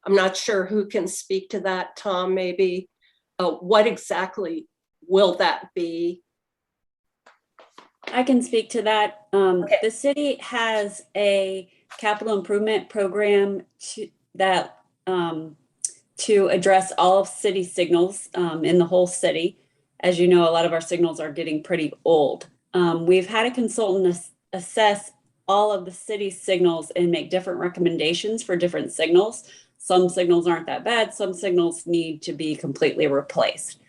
[SPEAKER 3] I'm not sure who can speak to that, Tom, maybe. What exactly will that be?
[SPEAKER 12] I can speak to that. Okay. The city has a capital improvement program to address all of city signals in the whole city. As you know, a lot of our signals are getting pretty old. We've had a consultant assess all of the city's signals and make different recommendations for different signals. Some signals aren't that bad. Some signals need to be completely replaced.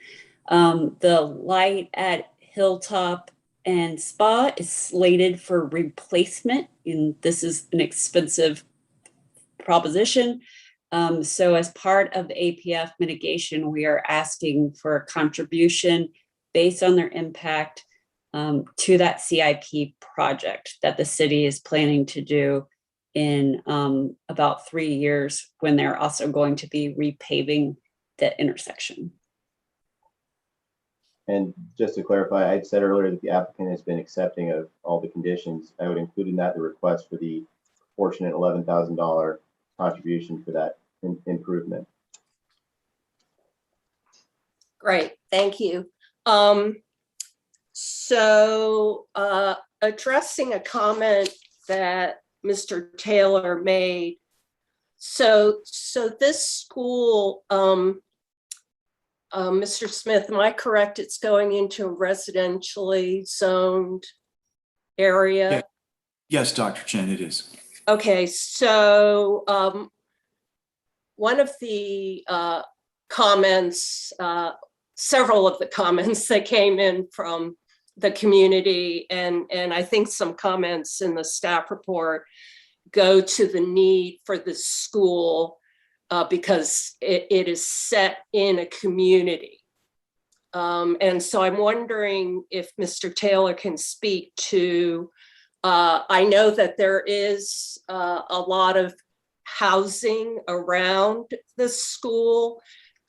[SPEAKER 12] The light at Hilltop and Spa is slated for replacement, and this is an expensive proposition. So as part of the APF mitigation, we are asking for a contribution based on their impact to that CIP project that the city is planning to do in about 3 years, when they're also going to be repaving the intersection.
[SPEAKER 6] And just to clarify, I said earlier that the applicant has been accepting of all the conditions. I would include in that the request for the proportionate $11,000 contribution for that improvement.
[SPEAKER 3] Great, thank you. So addressing a comment that Mr. Taylor made. So this school, Mr. Smith, am I correct? It's going into a residentially zoned area?
[SPEAKER 11] Yeah. Yes, Dr. Chen, it is.
[SPEAKER 3] Okay, so one of the comments, several of the comments that came in from the community, and I think some comments in the staff report, go to the need for the school because it is set in a community. And so I'm wondering if Mr. Taylor can speak to, I know that there is a lot of housing around the school.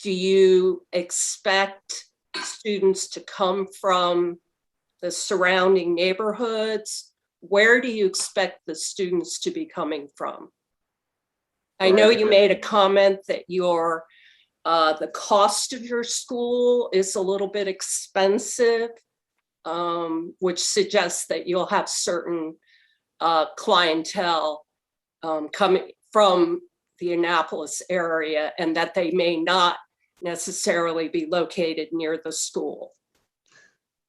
[SPEAKER 3] Do you expect students to come from the surrounding neighborhoods? Where do you expect the students to be coming from? I know you made a comment that your the cost of your school is a little bit expensive, which suggests that you'll have certain clientele coming from the Annapolis area, and that they may not necessarily be located near the school.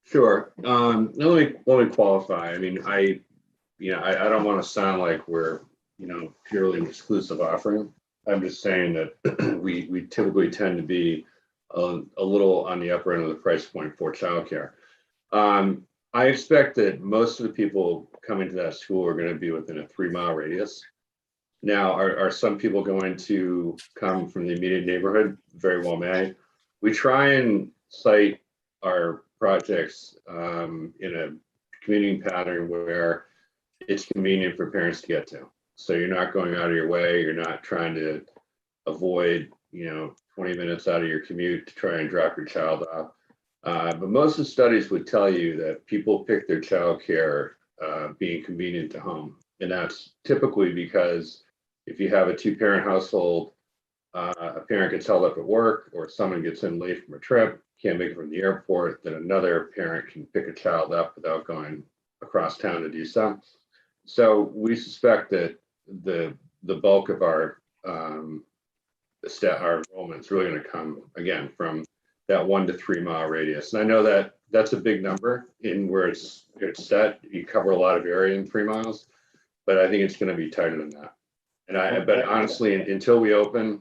[SPEAKER 14] Sure. Let me qualify. I mean, I don't want to sound like we're, purely an exclusive offering. I'm just saying that we typically tend to be a little on the upper end of the price point for childcare. I expect that most of the people coming to that school are going to be within a 3-mile radius. Now, are some people going to come from the immediate neighborhood? Very well may. We try and site our projects in a commuting pattern where it's convenient for parents to get to. So you're not going out of your way. You're not trying to avoid, 20 minutes out of your commute to try and drop your child off. But most of the studies would tell you that people pick their childcare being convenient to home. And that's typically because if you have a 2-parent household, a parent gets held up at work or someone gets in late from a trip, can't make it from the airport, then another parent can pick a child up without going across town to do so. So we suspect that the bulk of our enrollment is really going to come again from that 1 to 3 mile radius. And I know that that's a big number in where it's set. You cover a lot of area in 3 miles, but I think it's going to be tighter than that. And but honestly, until we open,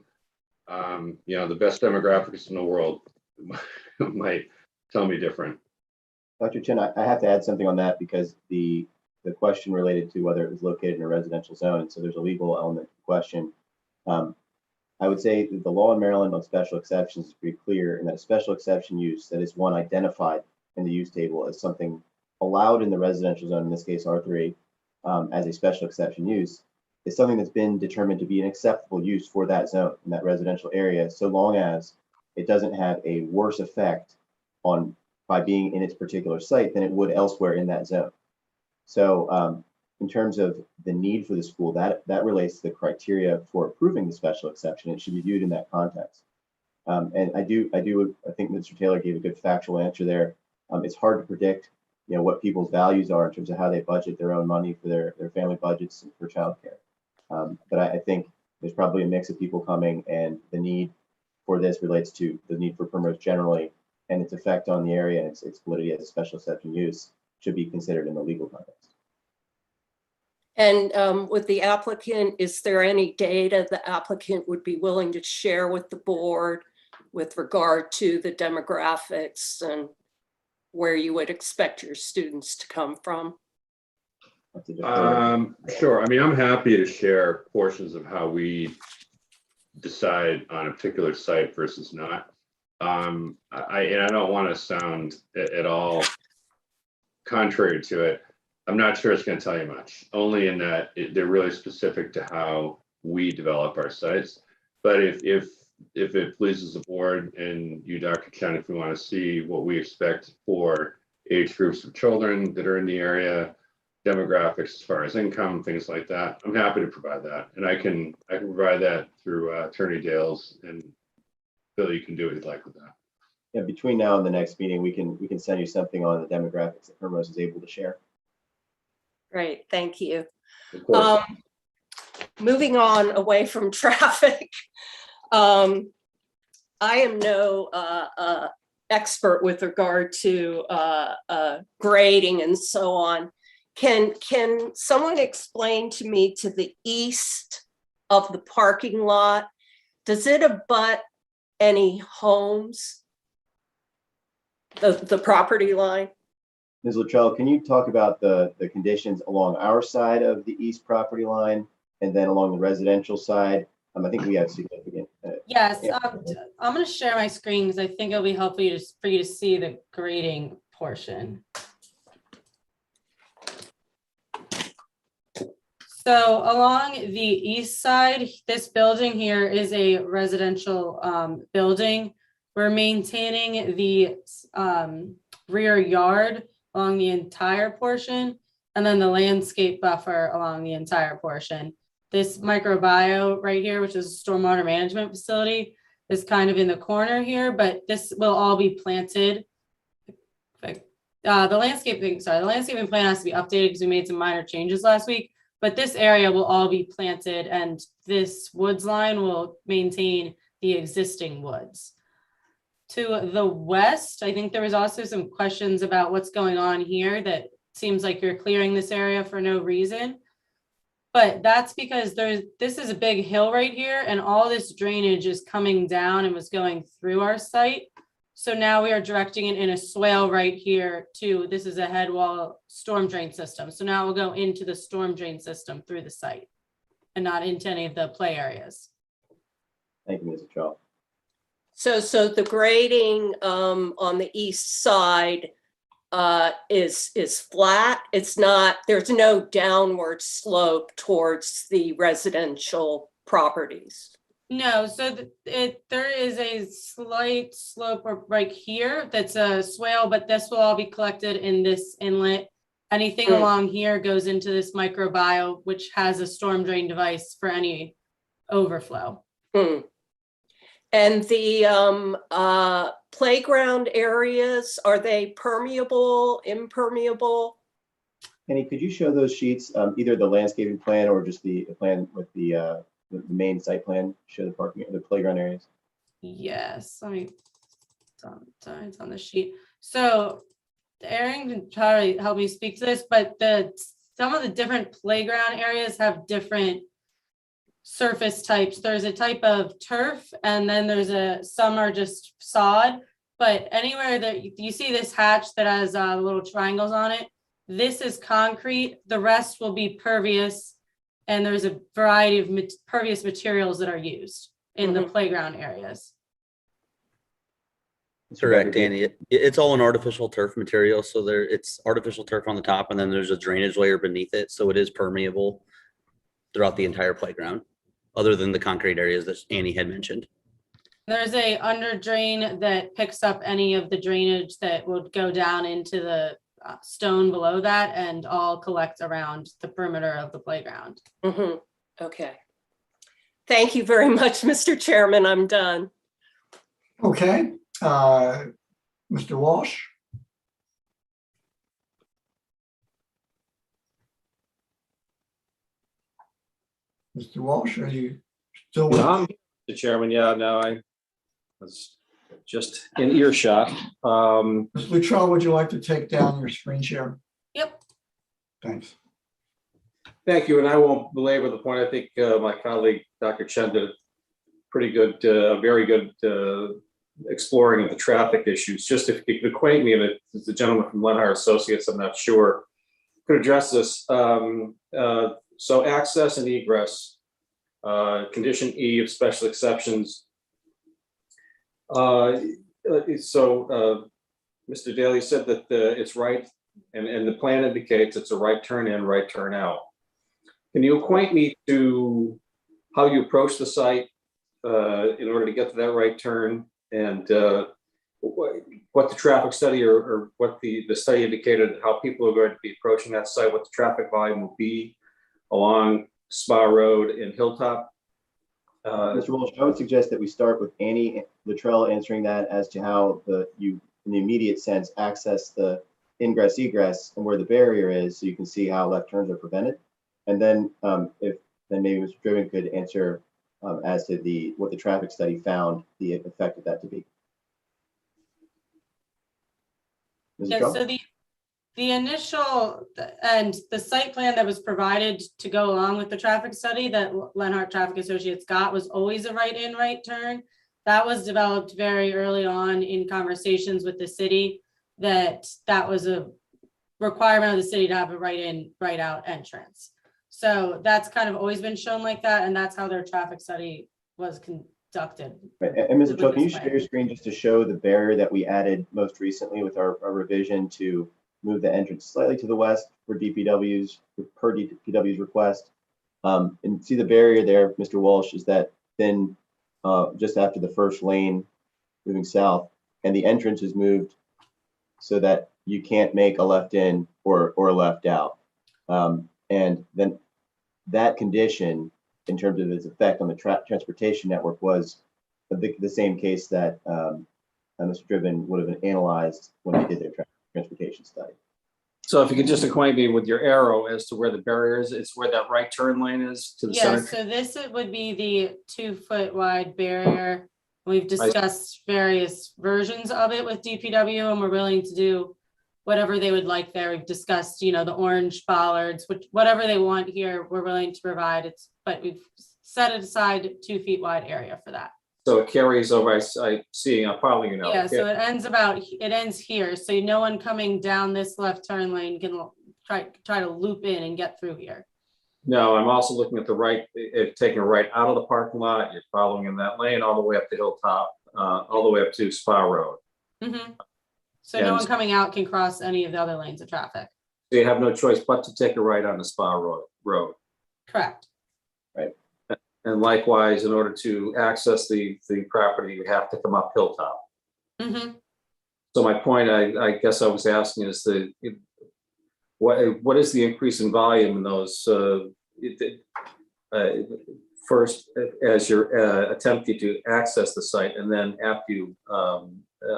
[SPEAKER 14] the best demographics in the world might tell me different.
[SPEAKER 6] Dr. Chin, I have to add something on that because the question related to whether it was located in a residential zone, and so there's a legal element to the question. I would say that the law in Maryland on special exceptions is pretty clear in that a special exception use that is one identified in the use table as something allowed in the residential zone, in this case R3, as a special exception use, is something that's been determined to be an acceptable use for that zone in that residential area, so long as it doesn't have a worse effect by being in its particular site than it would elsewhere in that zone. So in terms of the need for the school, that relates to the criteria for approving the special exception. It should be viewed in that context. And I think Mr. Taylor gave a good factual answer there. It's hard to predict, what people's values are in terms of how they budget their own money for their family budgets and for childcare. But I think there's probably a mix of people coming, and the need for this relates to the need for primrose generally, and its effect on the area and its validity as a special exception use should be considered in the legal context.
[SPEAKER 3] And with the applicant, is there any data the applicant would be willing to share with the board with regard to the demographics and where you would expect your students to come from?
[SPEAKER 14] Sure. I mean, I'm happy to share portions of how we decide on a particular site versus not. I don't want to sound at all contrary to it. I'm not sure it's going to tell you much, only in that they're really specific to how we develop our sites. But if it pleases the board and you, Dr. Chen, if you want to see what we expect for age groups of children that are in the area, demographics as far as income, things like that, I'm happy to provide that. And I can provide that through Attorney Dales, and Bill, you can do what you'd like with that.
[SPEAKER 6] Yeah, between now and the next meeting, we can send you something on the demographics that Primrose is able to share.
[SPEAKER 3] Great, thank you.
[SPEAKER 14] Of course.
[SPEAKER 3] Moving on away from traffic. I am no expert with regard to grading and so on. Can someone explain to me, to the east of the parking lot, does it abut any homes, the property line?
[SPEAKER 6] Ms. Luttrell, can you talk about the conditions along our side of the east property line and then along the residential side? I think we have significant.
[SPEAKER 12] Yes, I'm going to share my screen because I think it'll be helpful for you to see the grading portion. So along the east side, this building here is a residential building. We're maintaining the rear yard along the entire portion, and then the landscape buffer along the entire portion. This microbiome right here, which is a stormwater management facility, is kind of in the corner here, but this will all be planted. The landscaping plan has to be updated because we made some minor changes last week, but this area will all be planted, and this woods line will maintain the existing woods. To the west, I think there was also some questions about what's going on here, that seems like you're clearing this area for no reason. But that's because this is a big hill right here, and all this drainage is coming down and was going through our site. So now we are directing it in a swale right here to, this is a head wall storm drain system. So now we'll go into the storm drain system through the site and not into any of the play areas.
[SPEAKER 6] Thank you, Ms. Luttrell.
[SPEAKER 3] So the grading on the east side is flat. It's not, there's no downward slope towards the residential properties.
[SPEAKER 12] No, so there is a slight slope right here that's a swale, but this will all be collected in this inlet. Anything along here goes into this microbiome, which has a storm drain device for any overflow.
[SPEAKER 3] And the playground areas, are they permeable, impermeable?
[SPEAKER 6] Penny, could you show those sheets, either the landscaping plan or just the plan with the main site plan, show the parking, the playground areas?
[SPEAKER 12] Yes, let me, it's on the sheet. So Aaron can try to help me speak to this, but some of the different playground areas have different surface types. There's a type of turf, and then some are just sod, but anywhere that you see this hatch that has little triangles on it, this is concrete. The rest will be pervious, and there's a variety of pervious materials that are used in the playground areas.
[SPEAKER 13] Correct, Danny. It's all an artificial turf material. So it's artificial turf on the top, and then there's a drainage layer beneath it. So it is permeable throughout the entire playground, other than the concrete areas that Annie had mentioned.
[SPEAKER 12] There's a under drain that picks up any of the drainage that would go down into the stone below that, and all collect around the perimeter of the playground.
[SPEAKER 3] Okay. Thank you very much, Mr. Chairman. I'm done.
[SPEAKER 1] Okay. Mr. Walsh? Mr. Walsh, are you still with us?
[SPEAKER 5] Mr. Chairman, yeah, no, I was just in earshot.
[SPEAKER 1] Ms. Luttrell, would you like to take down your screen share?
[SPEAKER 12] Yep.
[SPEAKER 1] Thanks.
[SPEAKER 5] Thank you, and I won't belabor the point. I think my colleague, Dr. Chen, did a pretty good, very good exploring of the traffic issues. Just if you could acquaint me, and it's the gentleman from Lenhart Associates, I'm not sure, could address this. So access and egress, condition E of special exceptions. Mr. Daly said that it's right, and the plan indicates it's a right turn in, right turn out. Can you acquaint me to how you approach the site in order to get to that right turn, and what the traffic study or what the study indicated, how people are going to be approaching that site, what the traffic volume will be along Spa Road and Hilltop?
[SPEAKER 6] Mr. Walsh, I would suggest that we start with Annie Luttrell answering that as to how you, in the immediate sense, access the ingress egress and where the barrier is, so you can see how left turns are prevented. And then then maybe Mr. Driven could answer as to what the traffic study found the effect of that to be.
[SPEAKER 12] Yeah, so the initial and the site plan that was provided to go along with the traffic study that Lenhart Traffic Associates got was always a right in, right turn. That was developed very early on in conversations with the city, that was a requirement of the city to have a right in, right out entrance. So that's kind of always been shown like that, and that's how their traffic study was conducted.
[SPEAKER 6] Right. And Ms. Luttrell, can you share your screen just to show the barrier that we added most recently with our revision to move the entrance slightly to the west for DPW's, per DPW's request? And see the barrier there, Mr. Walsh, is that thin just after the first lane moving south, and the entrance is moved so that you can't make a left in or a left out. And then that condition, in terms of its effect on the transportation network, was the same case that Mr. Driven would have analyzed when they did their transportation study.
[SPEAKER 5] So if you could just acquaint me with your arrow as to where the barrier is, it's where that right turn lane is to the center?
[SPEAKER 12] So this would be the 2-foot wide barrier. We've discussed various versions of it with DPW, and we're willing to do whatever they would like there. We've discussed, you know, the orange bollards, whatever they want here, we're willing to provide. But we've set it aside 2 feet wide area for that.
[SPEAKER 5] So it carries over, I see, I'm following you now.
[SPEAKER 12] Yeah, so it ends here. So no one coming down this left turn lane can try to loop in and get through here.
[SPEAKER 5] No, I'm also looking at the right, taking a right out of the parking lot. You're following in that lane all the way up to Hilltop, all the way up to Spa Road.
[SPEAKER 12] Mm-hmm. So no one coming out can cross any of the other lanes of traffic.
[SPEAKER 5] So you have no choice but to take a right on the Spa Road.
[SPEAKER 12] Correct.
[SPEAKER 6] Right.
[SPEAKER 5] And likewise, in order to access the property, you have to come up Hilltop.
[SPEAKER 12] Mm-hmm. So
[SPEAKER 5] my point, I guess I was asking is what is the increase in volume in those first as you're attempting to access the site, and then after you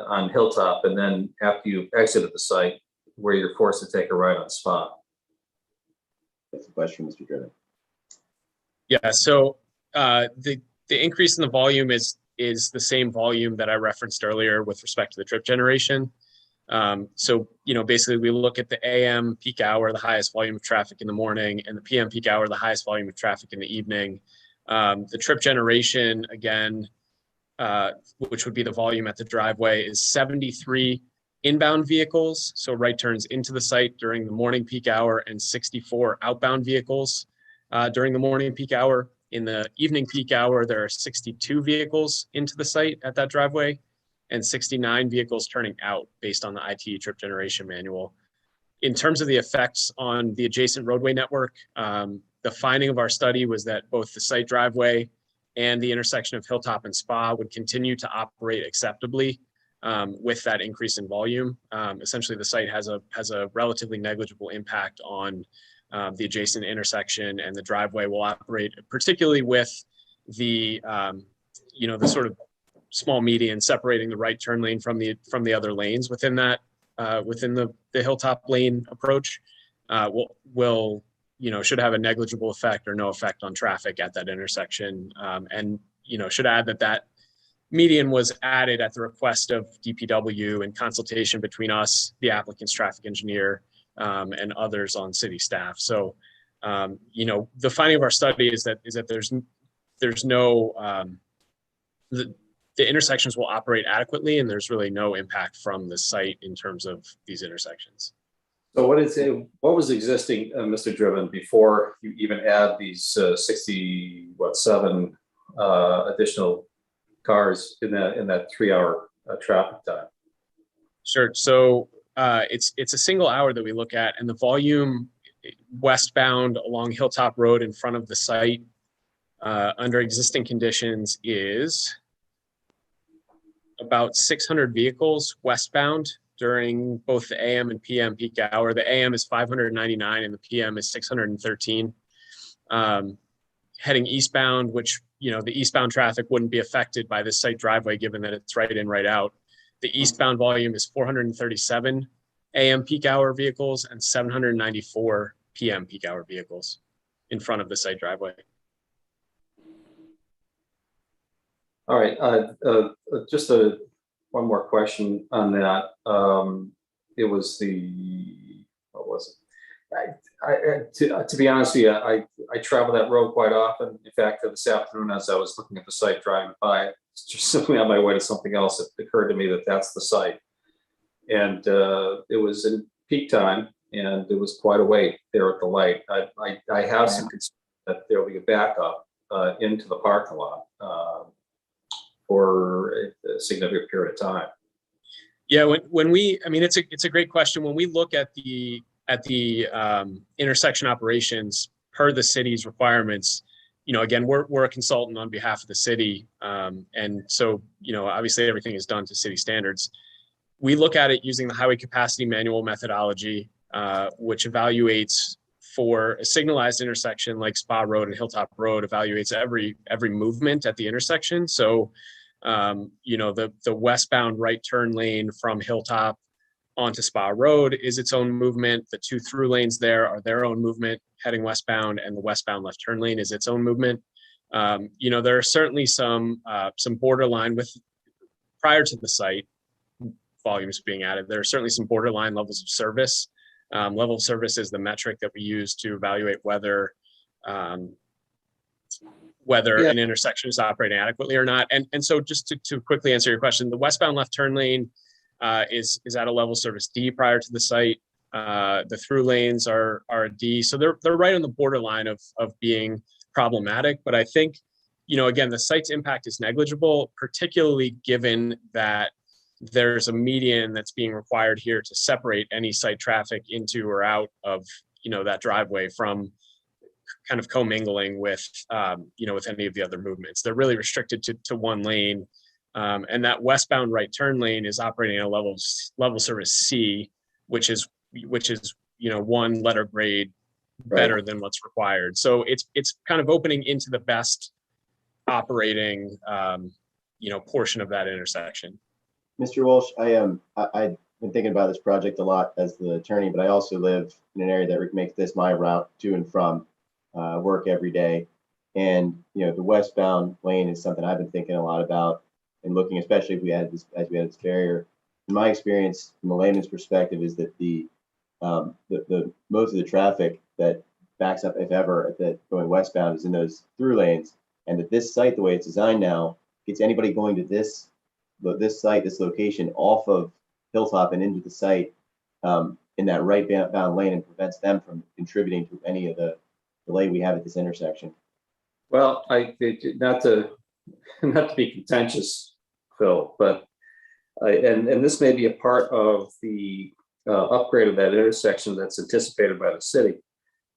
[SPEAKER 5] on Hilltop, and then after you exited the site where you're forced to take a right on Spa?
[SPEAKER 6] That's a question, Mr. Driven.
[SPEAKER 16] Yeah, so the increase in the volume is the same volume that I referenced earlier with respect to the trip generation. So, you know, basically we look at the AM peak hour, the highest volume of traffic in the morning, and the PM peak hour, the highest volume of traffic in the evening. The trip generation, again, which would be the volume at the driveway, is 73 inbound vehicles, so right turns into the site during the morning peak hour, and 64 outbound vehicles during the morning peak hour. In the evening peak hour, there are 62 vehicles into the site at that driveway and 69 vehicles turning out based on the ITE trip generation manual. In terms of the effects on the adjacent roadway network, the finding of our study was that both the site driveway and the intersection of Hilltop and Spa would continue to operate acceptably with that increase in volume. Essentially, the site has a relatively negligible impact on the adjacent intersection, and the driveway will operate, particularly with the the sort of small median separating the right turn lane from the other lanes within that within the Hilltop lane approach. Will should have a negligible effect or no effect on traffic at that intersection, and should add that median was added at the request of DPW in consultation between us, the applicant's traffic engineer, and others on city staff. So, the finding of our study is that there's no the intersections will operate adequately, and there's really no impact from the site in terms of these intersections.
[SPEAKER 5] So what was existing, Mr. Driven, before you even add these 7 additional cars in that 3-hour traffic time?
[SPEAKER 16] Sure. So it's a single hour that we look at, and the volume westbound along Hilltop Road in front of the site under existing conditions is about 600 vehicles westbound during both the AM and PM peak hour. The AM is 599 and the PM is 613. Heading eastbound, which, the eastbound traffic wouldn't be affected by this site driveway given that it's right in, right out. The eastbound volume is 437 AM peak hour vehicles and 794 PM peak hour vehicles in front of the site driveway.
[SPEAKER 5] All right, just one more question on that. It was what was it? To be honest with you, I travel that road quite often. In fact, this afternoon, as I was looking at the site driving by, just simply on my way to something else, it occurred to me that that's the site. And it was in peak time, and it was quite a wait there at the light. I have some concern that there will be a backup into the parking lot for a significant period of time.
[SPEAKER 16] Yeah, it's a great question. When we look at the intersection operations per the city's requirements, again, we're a consultant on behalf of the city, and so obviously everything is done to city standards. We look at it using the highway capacity manual methodology, which evaluates for a signalized intersection like Spa Road and Hilltop Road, evaluates every movement at the intersection. So, the westbound right turn lane from Hilltop onto Spa Road is its own movement. The 2 through lanes there are their own movement heading westbound, and the westbound left turn lane is its own movement. There are certainly some borderline with prior to the site. volumes being added. There are certainly some borderline levels of service. Level of service is the metric that we use to evaluate whether an intersection is operating adequately or not. And so just to quickly answer your question, the westbound left turn lane is at a level service D prior to the site. The through lanes are a D. So they're right on the borderline of being problematic. But I think, again, the site's impact is negligible, particularly given that there's a median that's being required here to separate any site traffic into or out of, that driveway from kind of commingling with, with any of the other movements. They're really restricted to one lane. And that westbound right turn lane is operating at a level service C, which is one letter grade better than what's required. So it's kind of opening into the best operating, portion of that intersection.
[SPEAKER 6] Mr. Walsh, I've been thinking about this project a lot as the attorney, but I also live in an area that makes this my route to and from work every day. And, the westbound lane is something I've been thinking a lot about and looking, especially if we had this barrier. In my experience, from a layman's perspective, is that the most of the traffic that backs up, if ever, that going westbound is in those through lanes, and that this site, the way it's designed now, gets anybody going to this site, this location off of Hilltop and into the site in that right bound lane, and prevents them from contributing to any of the delay we have at this intersection.
[SPEAKER 5] Well, not to be contentious, Phil, but and this may be a part of the upgrade of that intersection that's anticipated by the city.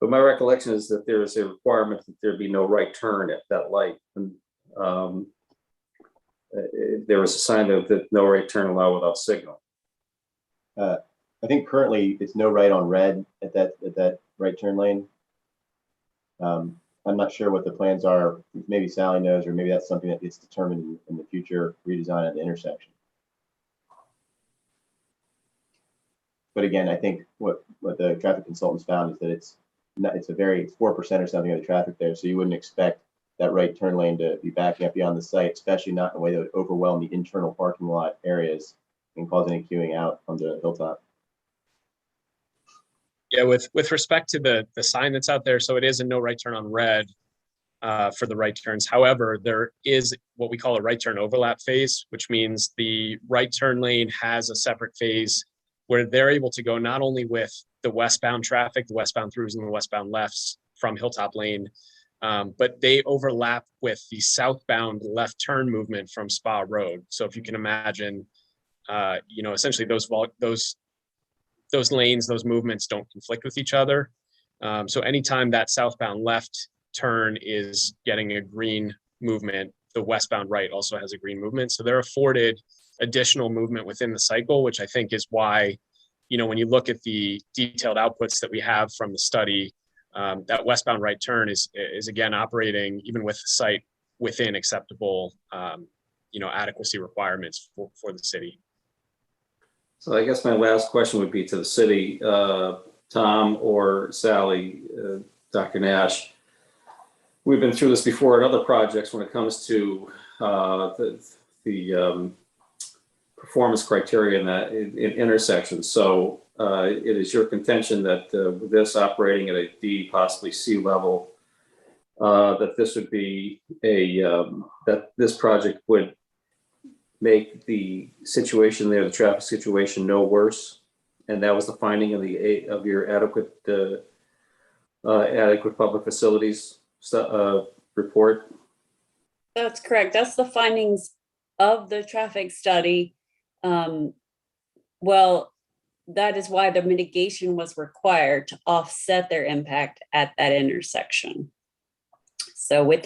[SPEAKER 5] But my recollection is that there is a requirement that there be no right turn at that light. And there was a sign that no right turn allowed without signal.
[SPEAKER 6] I think currently it's no right on red at that right turn lane. I'm not sure what the plans are. Maybe Sally knows, or maybe that's something that gets determined in the future redesign of the intersection. But again, I think what the traffic consultants found is that it's 4% or something of the traffic there. So you wouldn't expect that right turn lane to be backing up beyond the site, especially not in a way that would overwhelm the internal parking lot areas and cause any queuing out on the Hilltop.
[SPEAKER 16] Yeah, with respect to the sign that's out there, so it is a no right turn on red for the right turns. However, there is what we call a right turn overlap phase, which means the right turn lane has a separate phase where they're able to go not only with the westbound traffic, the westbound throughs and the westbound lefts from Hilltop Lane, but they overlap with the southbound left turn movement from Spa Road. So if you can imagine, essentially those lanes, those movements don't conflict with each other. So anytime that southbound left turn is getting a green movement, the westbound right also has a green movement. So they're afforded additional movement within the cycle, which I think is why, when you look at the detailed outputs that we have from the study, that westbound right turn is again operating even with the site within acceptable, adequacy requirements for the city.
[SPEAKER 5] So I guess my last question would be to the city, Tom or Sally, Dr. Nash. We've been through this before in other projects when it comes to the performance criteria in intersections. So it is your contention that with this operating at a D, possibly C level, that this would be that this project would make the situation there, the traffic situation, no worse, and that was the finding of your adequate public facilities report.
[SPEAKER 12] That's correct. That's the findings of the traffic study. Well, that is why the mitigation was required to offset their impact at that intersection. So with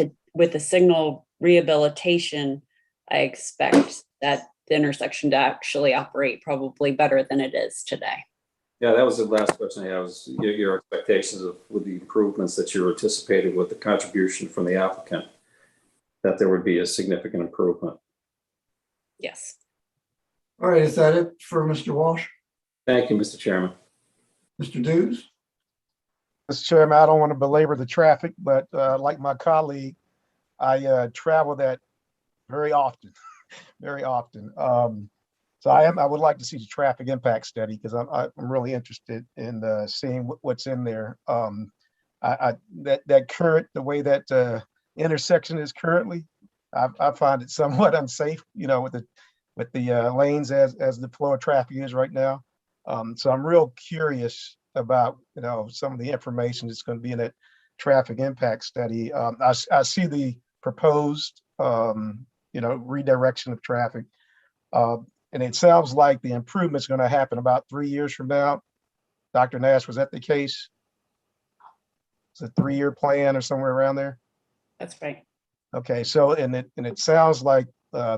[SPEAKER 12] the signal rehabilitation, I expect that the intersection to actually operate probably better than it is today.
[SPEAKER 5] Yeah, that was the last question I had, was your expectations with the improvements that you anticipated with the contribution from the applicant, that there would be a significant improvement.
[SPEAKER 12] Yes.
[SPEAKER 1] All right, is that it for Mr. Walsh?
[SPEAKER 5] Thank you, Mr. Chairman.
[SPEAKER 1] Mr. Dews?
[SPEAKER 4] Mr. Chairman, I don't want to belabor the traffic, but like my colleague, I travel that very often, very often. So I would like to see the traffic impact study because I'm really interested in seeing what's in there. The way that intersection is currently, I find it somewhat unsafe, with the lanes as the flow of traffic is right now. So I'm real curious about, some of the information that's going to be in that traffic impact study. I see the proposed, redirection of traffic. And it sounds like the improvement's going to happen about 3 years from now. Dr. Nash, was that the case? It's a 3-year plan or somewhere around there?
[SPEAKER 2] That's right.
[SPEAKER 4] Okay, so, and it sounds like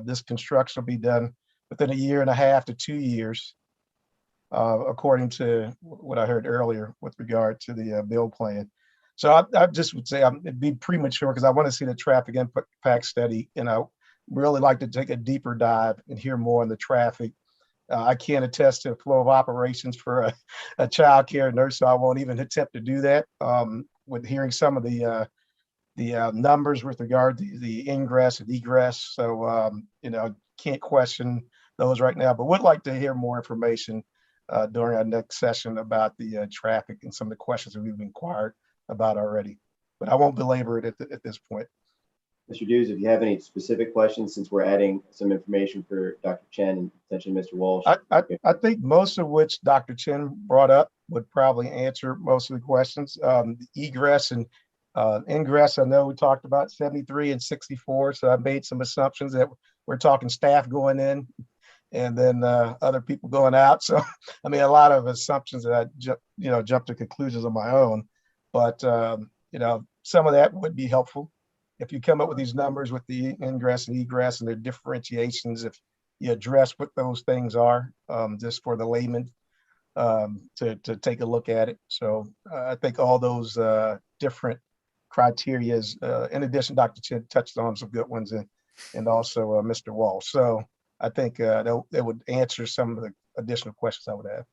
[SPEAKER 4] this construction will be done within 1.5 to 2 years, according to what I heard earlier with regard to the build plan. So I just would say it'd be premature because I want to see the traffic impact study, and I really like to take a deeper dive and hear more on the traffic. I can't attest to the flow of operations for a child care nurse, so I won't even attempt to do that. With hearing some of the numbers with regard to the ingress and egress. So, can't question those right now, but would like to hear more information during our next session about the traffic and some of the questions that we've inquired about already. But I won't belabor it at this point.
[SPEAKER 6] Mr. Dews, if you have any specific questions, since we're adding some information for Dr. Chen and potentially Mr. Walsh.
[SPEAKER 4] I think most of which Dr. Chen brought up would probably answer most of the questions. Egress and ingress, I know we talked about 73 and 64, so I made some assumptions that we're talking staff going in and then other people going out. So, I mean, a lot of assumptions that I jumped to conclusions on my own, but some of that would be helpful. If you come up with these numbers with the ingress and egress and their differentiations, if you address what those things are, just for the layman to take a look at it. So I think all those different criterias, in addition, Dr. Chen touched on some good ones, and also Mr. Walsh. So I think they would answer some of the additional questions I would have.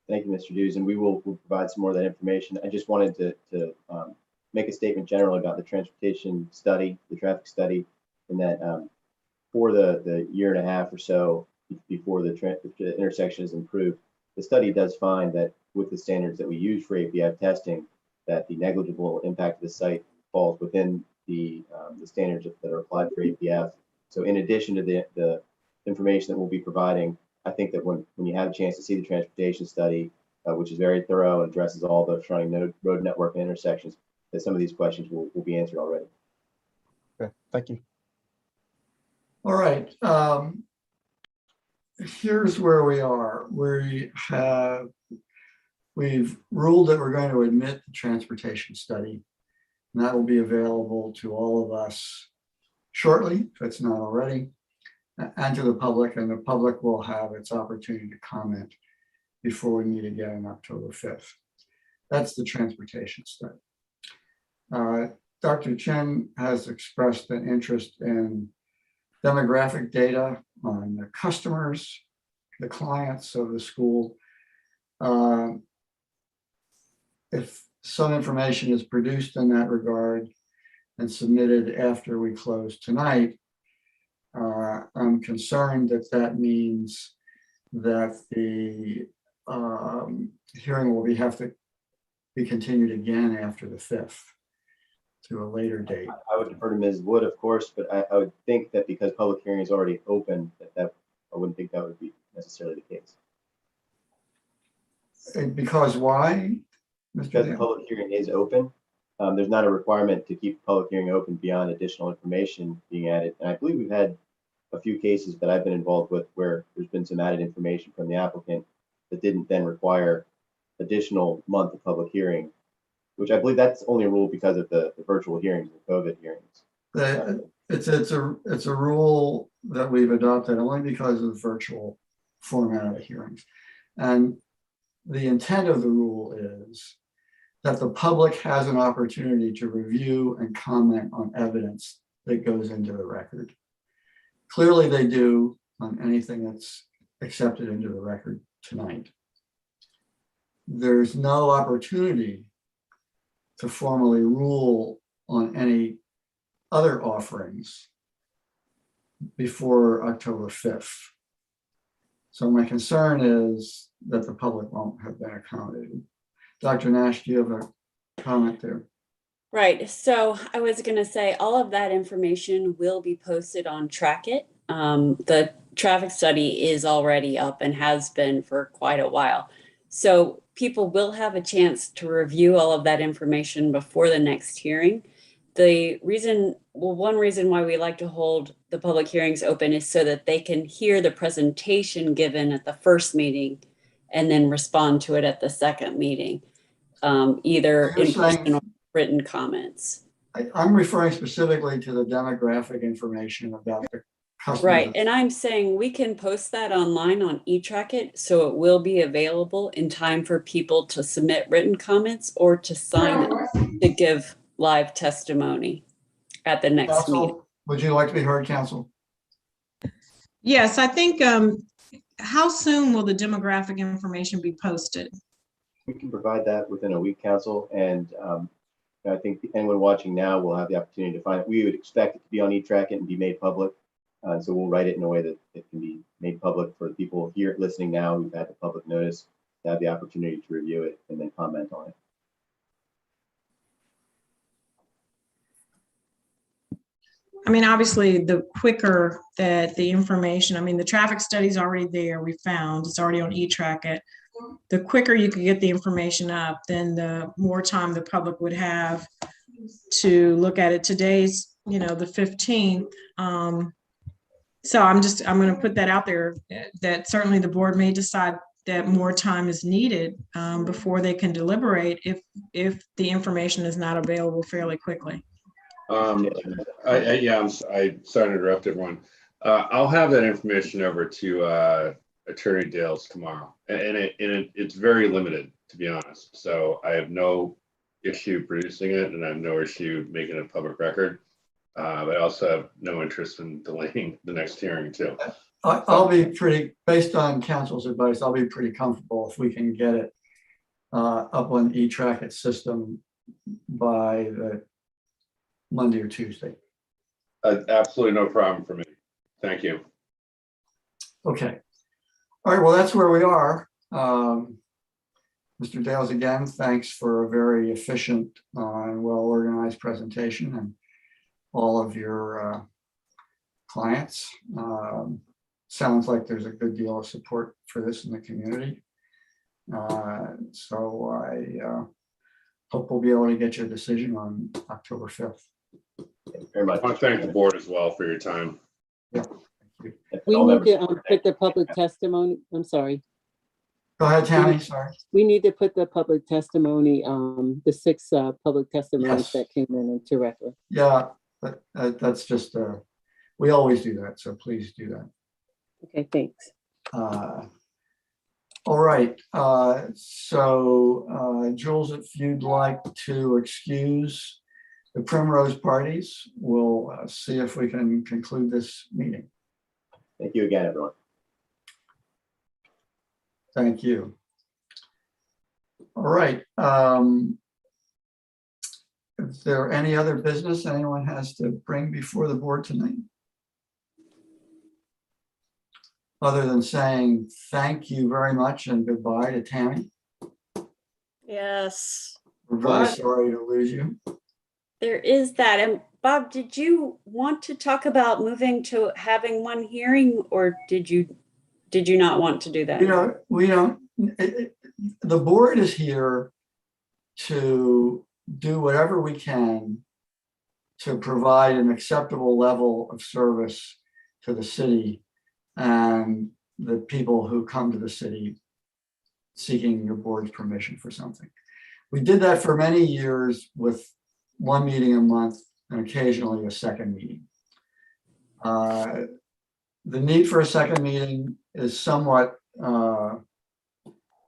[SPEAKER 6] Thank you, Mr. Dews, and we'll provide some more of that information. I just wanted to make a statement generally about the transportation study, the traffic study, and that for the 1.5 years or so before the intersection is improved, the study does find that with the standards that we use for APF testing, that the negligible impact of the site falls within the standards that are applied for APF. So in addition to the information that we'll be providing, I think that when you have a chance to see the transportation study, which is very thorough and addresses all the surrounding road network and intersections, that some of these questions will be answered already.
[SPEAKER 4] Okay, thank you.
[SPEAKER 1] All right. Here's where we are. We've ruled that we're going to admit the transportation study, and that will be available to all of us shortly, if it's not already, and to the public, and the public will have its opportunity to comment before we meet again on October 5th. That's the transportation study. Dr. Chen has expressed an interest in demographic data on the customers, the clients of the school. If some information is produced in that regard and submitted after we close tonight, I'm concerned that means that the hearing will have to be continued again after the 5th to a later date.
[SPEAKER 6] I would defer to Ms. Wood, of course, but I would think that because public hearing is already open, that I wouldn't think that would be necessarily the case.
[SPEAKER 1] Because why?
[SPEAKER 6] Because the public hearing is open. There's not a requirement to keep the public hearing open beyond additional information being added. And I believe we've had a few cases that I've been involved with where there's been some added information from the applicant that didn't then require additional month of public hearing, which I believe that's only a rule because of the virtual hearings, the COVID hearings.
[SPEAKER 1] It's a rule that we've adopted only because of the virtual format of the hearings. And the intent of the rule is that the public has an opportunity to review and comment on evidence that goes into the record. Clearly they do on anything that's accepted into the record tonight. There's no opportunity to formally rule on any other offerings before October 5th. So my concern is that the public won't have been accommodated. Dr. Nash, do you have a comment there?
[SPEAKER 17] Right. So I was going to say all of that information will be posted on Track It. The traffic study is already up and has been for quite a while. So people will have a chance to review all of that information before the next hearing. One reason why we like to hold the public hearings open is so that they can hear the presentation given at the first meeting and then respond to it at the second meeting, either in person or written comments.
[SPEAKER 1] I'm referring specifically to the demographic information about the customers.
[SPEAKER 17] Right, and I'm saying we can post that online on eTrackIt, so it will be available in time for people to submit written comments or to sign to give live testimony at the next meeting.
[SPEAKER 1] Would you like to be heard, counsel?
[SPEAKER 18] Yes, I think, how soon will the demographic information be posted?
[SPEAKER 6] We can provide that within a week, council, and I think anyone watching now will have the opportunity to find it. We would expect it to be on eTrackIt and be made public. So we'll write it in a way that it can be made public for the people here listening now. We've had the public notice to have the opportunity to review it and then comment on it.
[SPEAKER 18] I mean, obviously, the quicker that the information, I mean, the traffic study's already there, we found, it's already on eTrackIt. The quicker you can get the information up, then the more time the public would have to look at it. Today's, the 15th. So I'm going to put that out there that certainly the board may decide that more time is needed before they can deliberate if the information is not available fairly quickly.
[SPEAKER 14] I'm sorry to interrupt everyone. I'll have that information over to Attorney Dales tomorrow, and it's very limited, to be honest. So I have no issue producing it, and I have no issue making it a public record. But I also have no interest in delaying the next hearing too.
[SPEAKER 1] I'll be based on council's advice, I'll be pretty comfortable if we can get it up on the eTrackIt system by the Monday or Tuesday.
[SPEAKER 14] Absolutely no problem for me. Thank you.
[SPEAKER 1] Okay. All right, well, that's where we are. Mr. Dales, again, thanks for a very efficient and well-organized presentation, and all of your clients. Sounds like there's a good deal of support for this in the community. So I hope we'll be able to get your decision on October 5th.
[SPEAKER 6] Thank you very much.
[SPEAKER 14] I want to thank the board as well for your time.
[SPEAKER 1] Yeah.
[SPEAKER 2] We need to put the public testimony. I'm sorry.
[SPEAKER 1] Go ahead, Tammy. Sorry.
[SPEAKER 2] We need to put the public testimony, the 6 public testimonies that came in into record.
[SPEAKER 1] Yeah, but that's just, we always do that. So please do that.
[SPEAKER 2] Okay, thanks.
[SPEAKER 1] All right. So Jules, if you'd like to excuse the Primrose parties, we'll see if we can conclude this meeting.
[SPEAKER 6] Thank you again, everyone.
[SPEAKER 1] Thank you. All right. Is there any other business anyone has to bring before the board tonight? Other than saying thank you very much and goodbye to Tammy.
[SPEAKER 3] Yes.
[SPEAKER 1] We're very sorry to lose you.
[SPEAKER 17] There is that. And Bob, did you want to talk about moving to having one hearing, or did you not want to do that?
[SPEAKER 1] We don't. The board is here to do whatever we can to provide an acceptable level of service to the city and the people who come to the city seeking your board's permission for something. We did that for many years with one meeting a month and occasionally a second meeting. The need for a second meeting is somewhat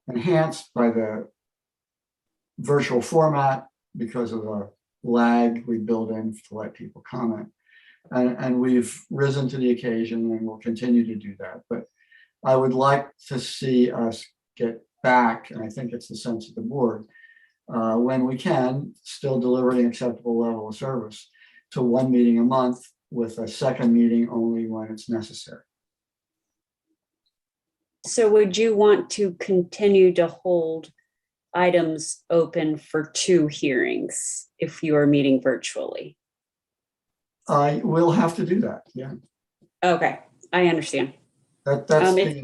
[SPEAKER 1] enhanced by the virtual format because of the lag we build in to let people comment. And we've risen to the occasion and we'll continue to do that. But I would like to see us get back, and I think it's the sense of the board, when we can, still delivering acceptable level of service, to one meeting a month with a second meeting only when it's necessary.
[SPEAKER 17] So would you want to continue to hold items open for 2 hearings if you are meeting virtually?
[SPEAKER 1] I will have to do that, yeah.
[SPEAKER 17] Okay, I understand.
[SPEAKER 1] That's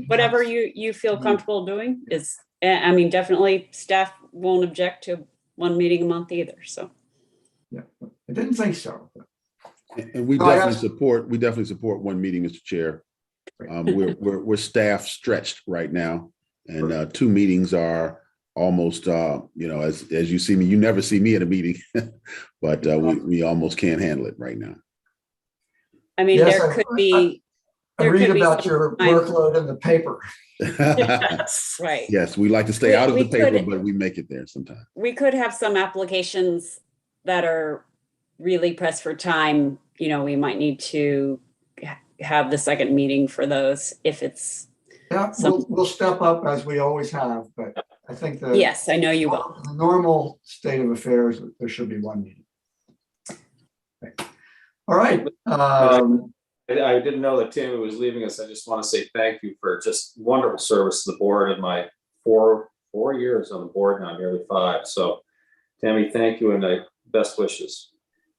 [SPEAKER 17] Whatever you feel comfortable doing is, I mean, definitely staff won't object to 1 meeting a month either, so.
[SPEAKER 1] Yeah, I didn't think so.
[SPEAKER 10] And we definitely support 1 meeting, Mr. Chair. We're staff stretched right now, and 2 meetings are almost, as you see me, you never see me at a meeting, but we almost can't handle it right now.
[SPEAKER 17] I mean,
[SPEAKER 1] Yes,
[SPEAKER 17] there could be.
[SPEAKER 1] I read about your workload in the paper.
[SPEAKER 17] Yes, right.
[SPEAKER 10] Yes, we like to stay out of the paper, but we make it there sometimes.
[SPEAKER 17] We could have some applications that are really pressed for time. We might need to have the second meeting for those if it's.
[SPEAKER 1] Yeah, we'll step up as we always have, but I think that.
[SPEAKER 17] Yes, I know you will.
[SPEAKER 1] The normal state of affairs, there should be 1 meeting. Okay. All right.
[SPEAKER 5] I didn't know that Tammy was leaving us. I just want to say thank you for just wonderful service to the board in my 4 years on the board now, nearly 5. So Tammy, thank you, and best wishes.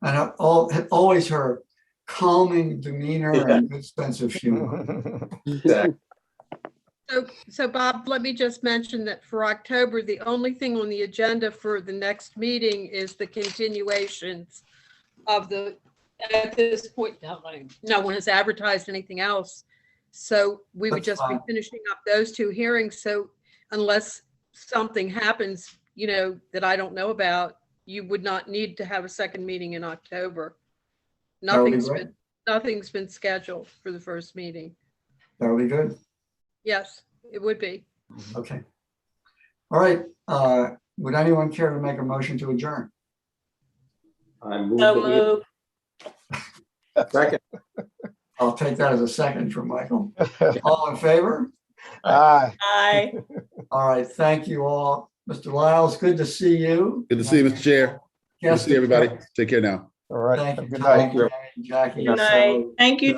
[SPEAKER 1] And I've always her calming demeanor and good sense of humor.
[SPEAKER 5] Exactly.
[SPEAKER 8] So Bob, let me just mention that for October, the only thing on the agenda for the next meeting is the continuations of at this point, no one has advertised anything else. So we would just be finishing up those 2 hearings. So unless something happens, that I don't know about, you would not need to have a second meeting in October. Nothing's been scheduled for the first meeting.
[SPEAKER 1] That would be good.
[SPEAKER 8] Yes, it would be.
[SPEAKER 1] Okay. All right. Would anyone care to make a motion to adjourn?
[SPEAKER 5] I move.
[SPEAKER 17] So moved.
[SPEAKER 5] Second.
[SPEAKER 1] I'll take that as a second from Michael. All in favor?
[SPEAKER 4] Aye.
[SPEAKER 17] Aye.
[SPEAKER 1] All right. Thank you all. Mr. Lyles, good to see you.
[SPEAKER 10] Good to see you, Mr. Chair. Good to see everybody. Take care now.
[SPEAKER 4] All right.
[SPEAKER 1] Thank
[SPEAKER 4] Have a
[SPEAKER 1] you.
[SPEAKER 4] good night.
[SPEAKER 1] Jackie.
[SPEAKER 17] Good night.
[SPEAKER 18] Thank you.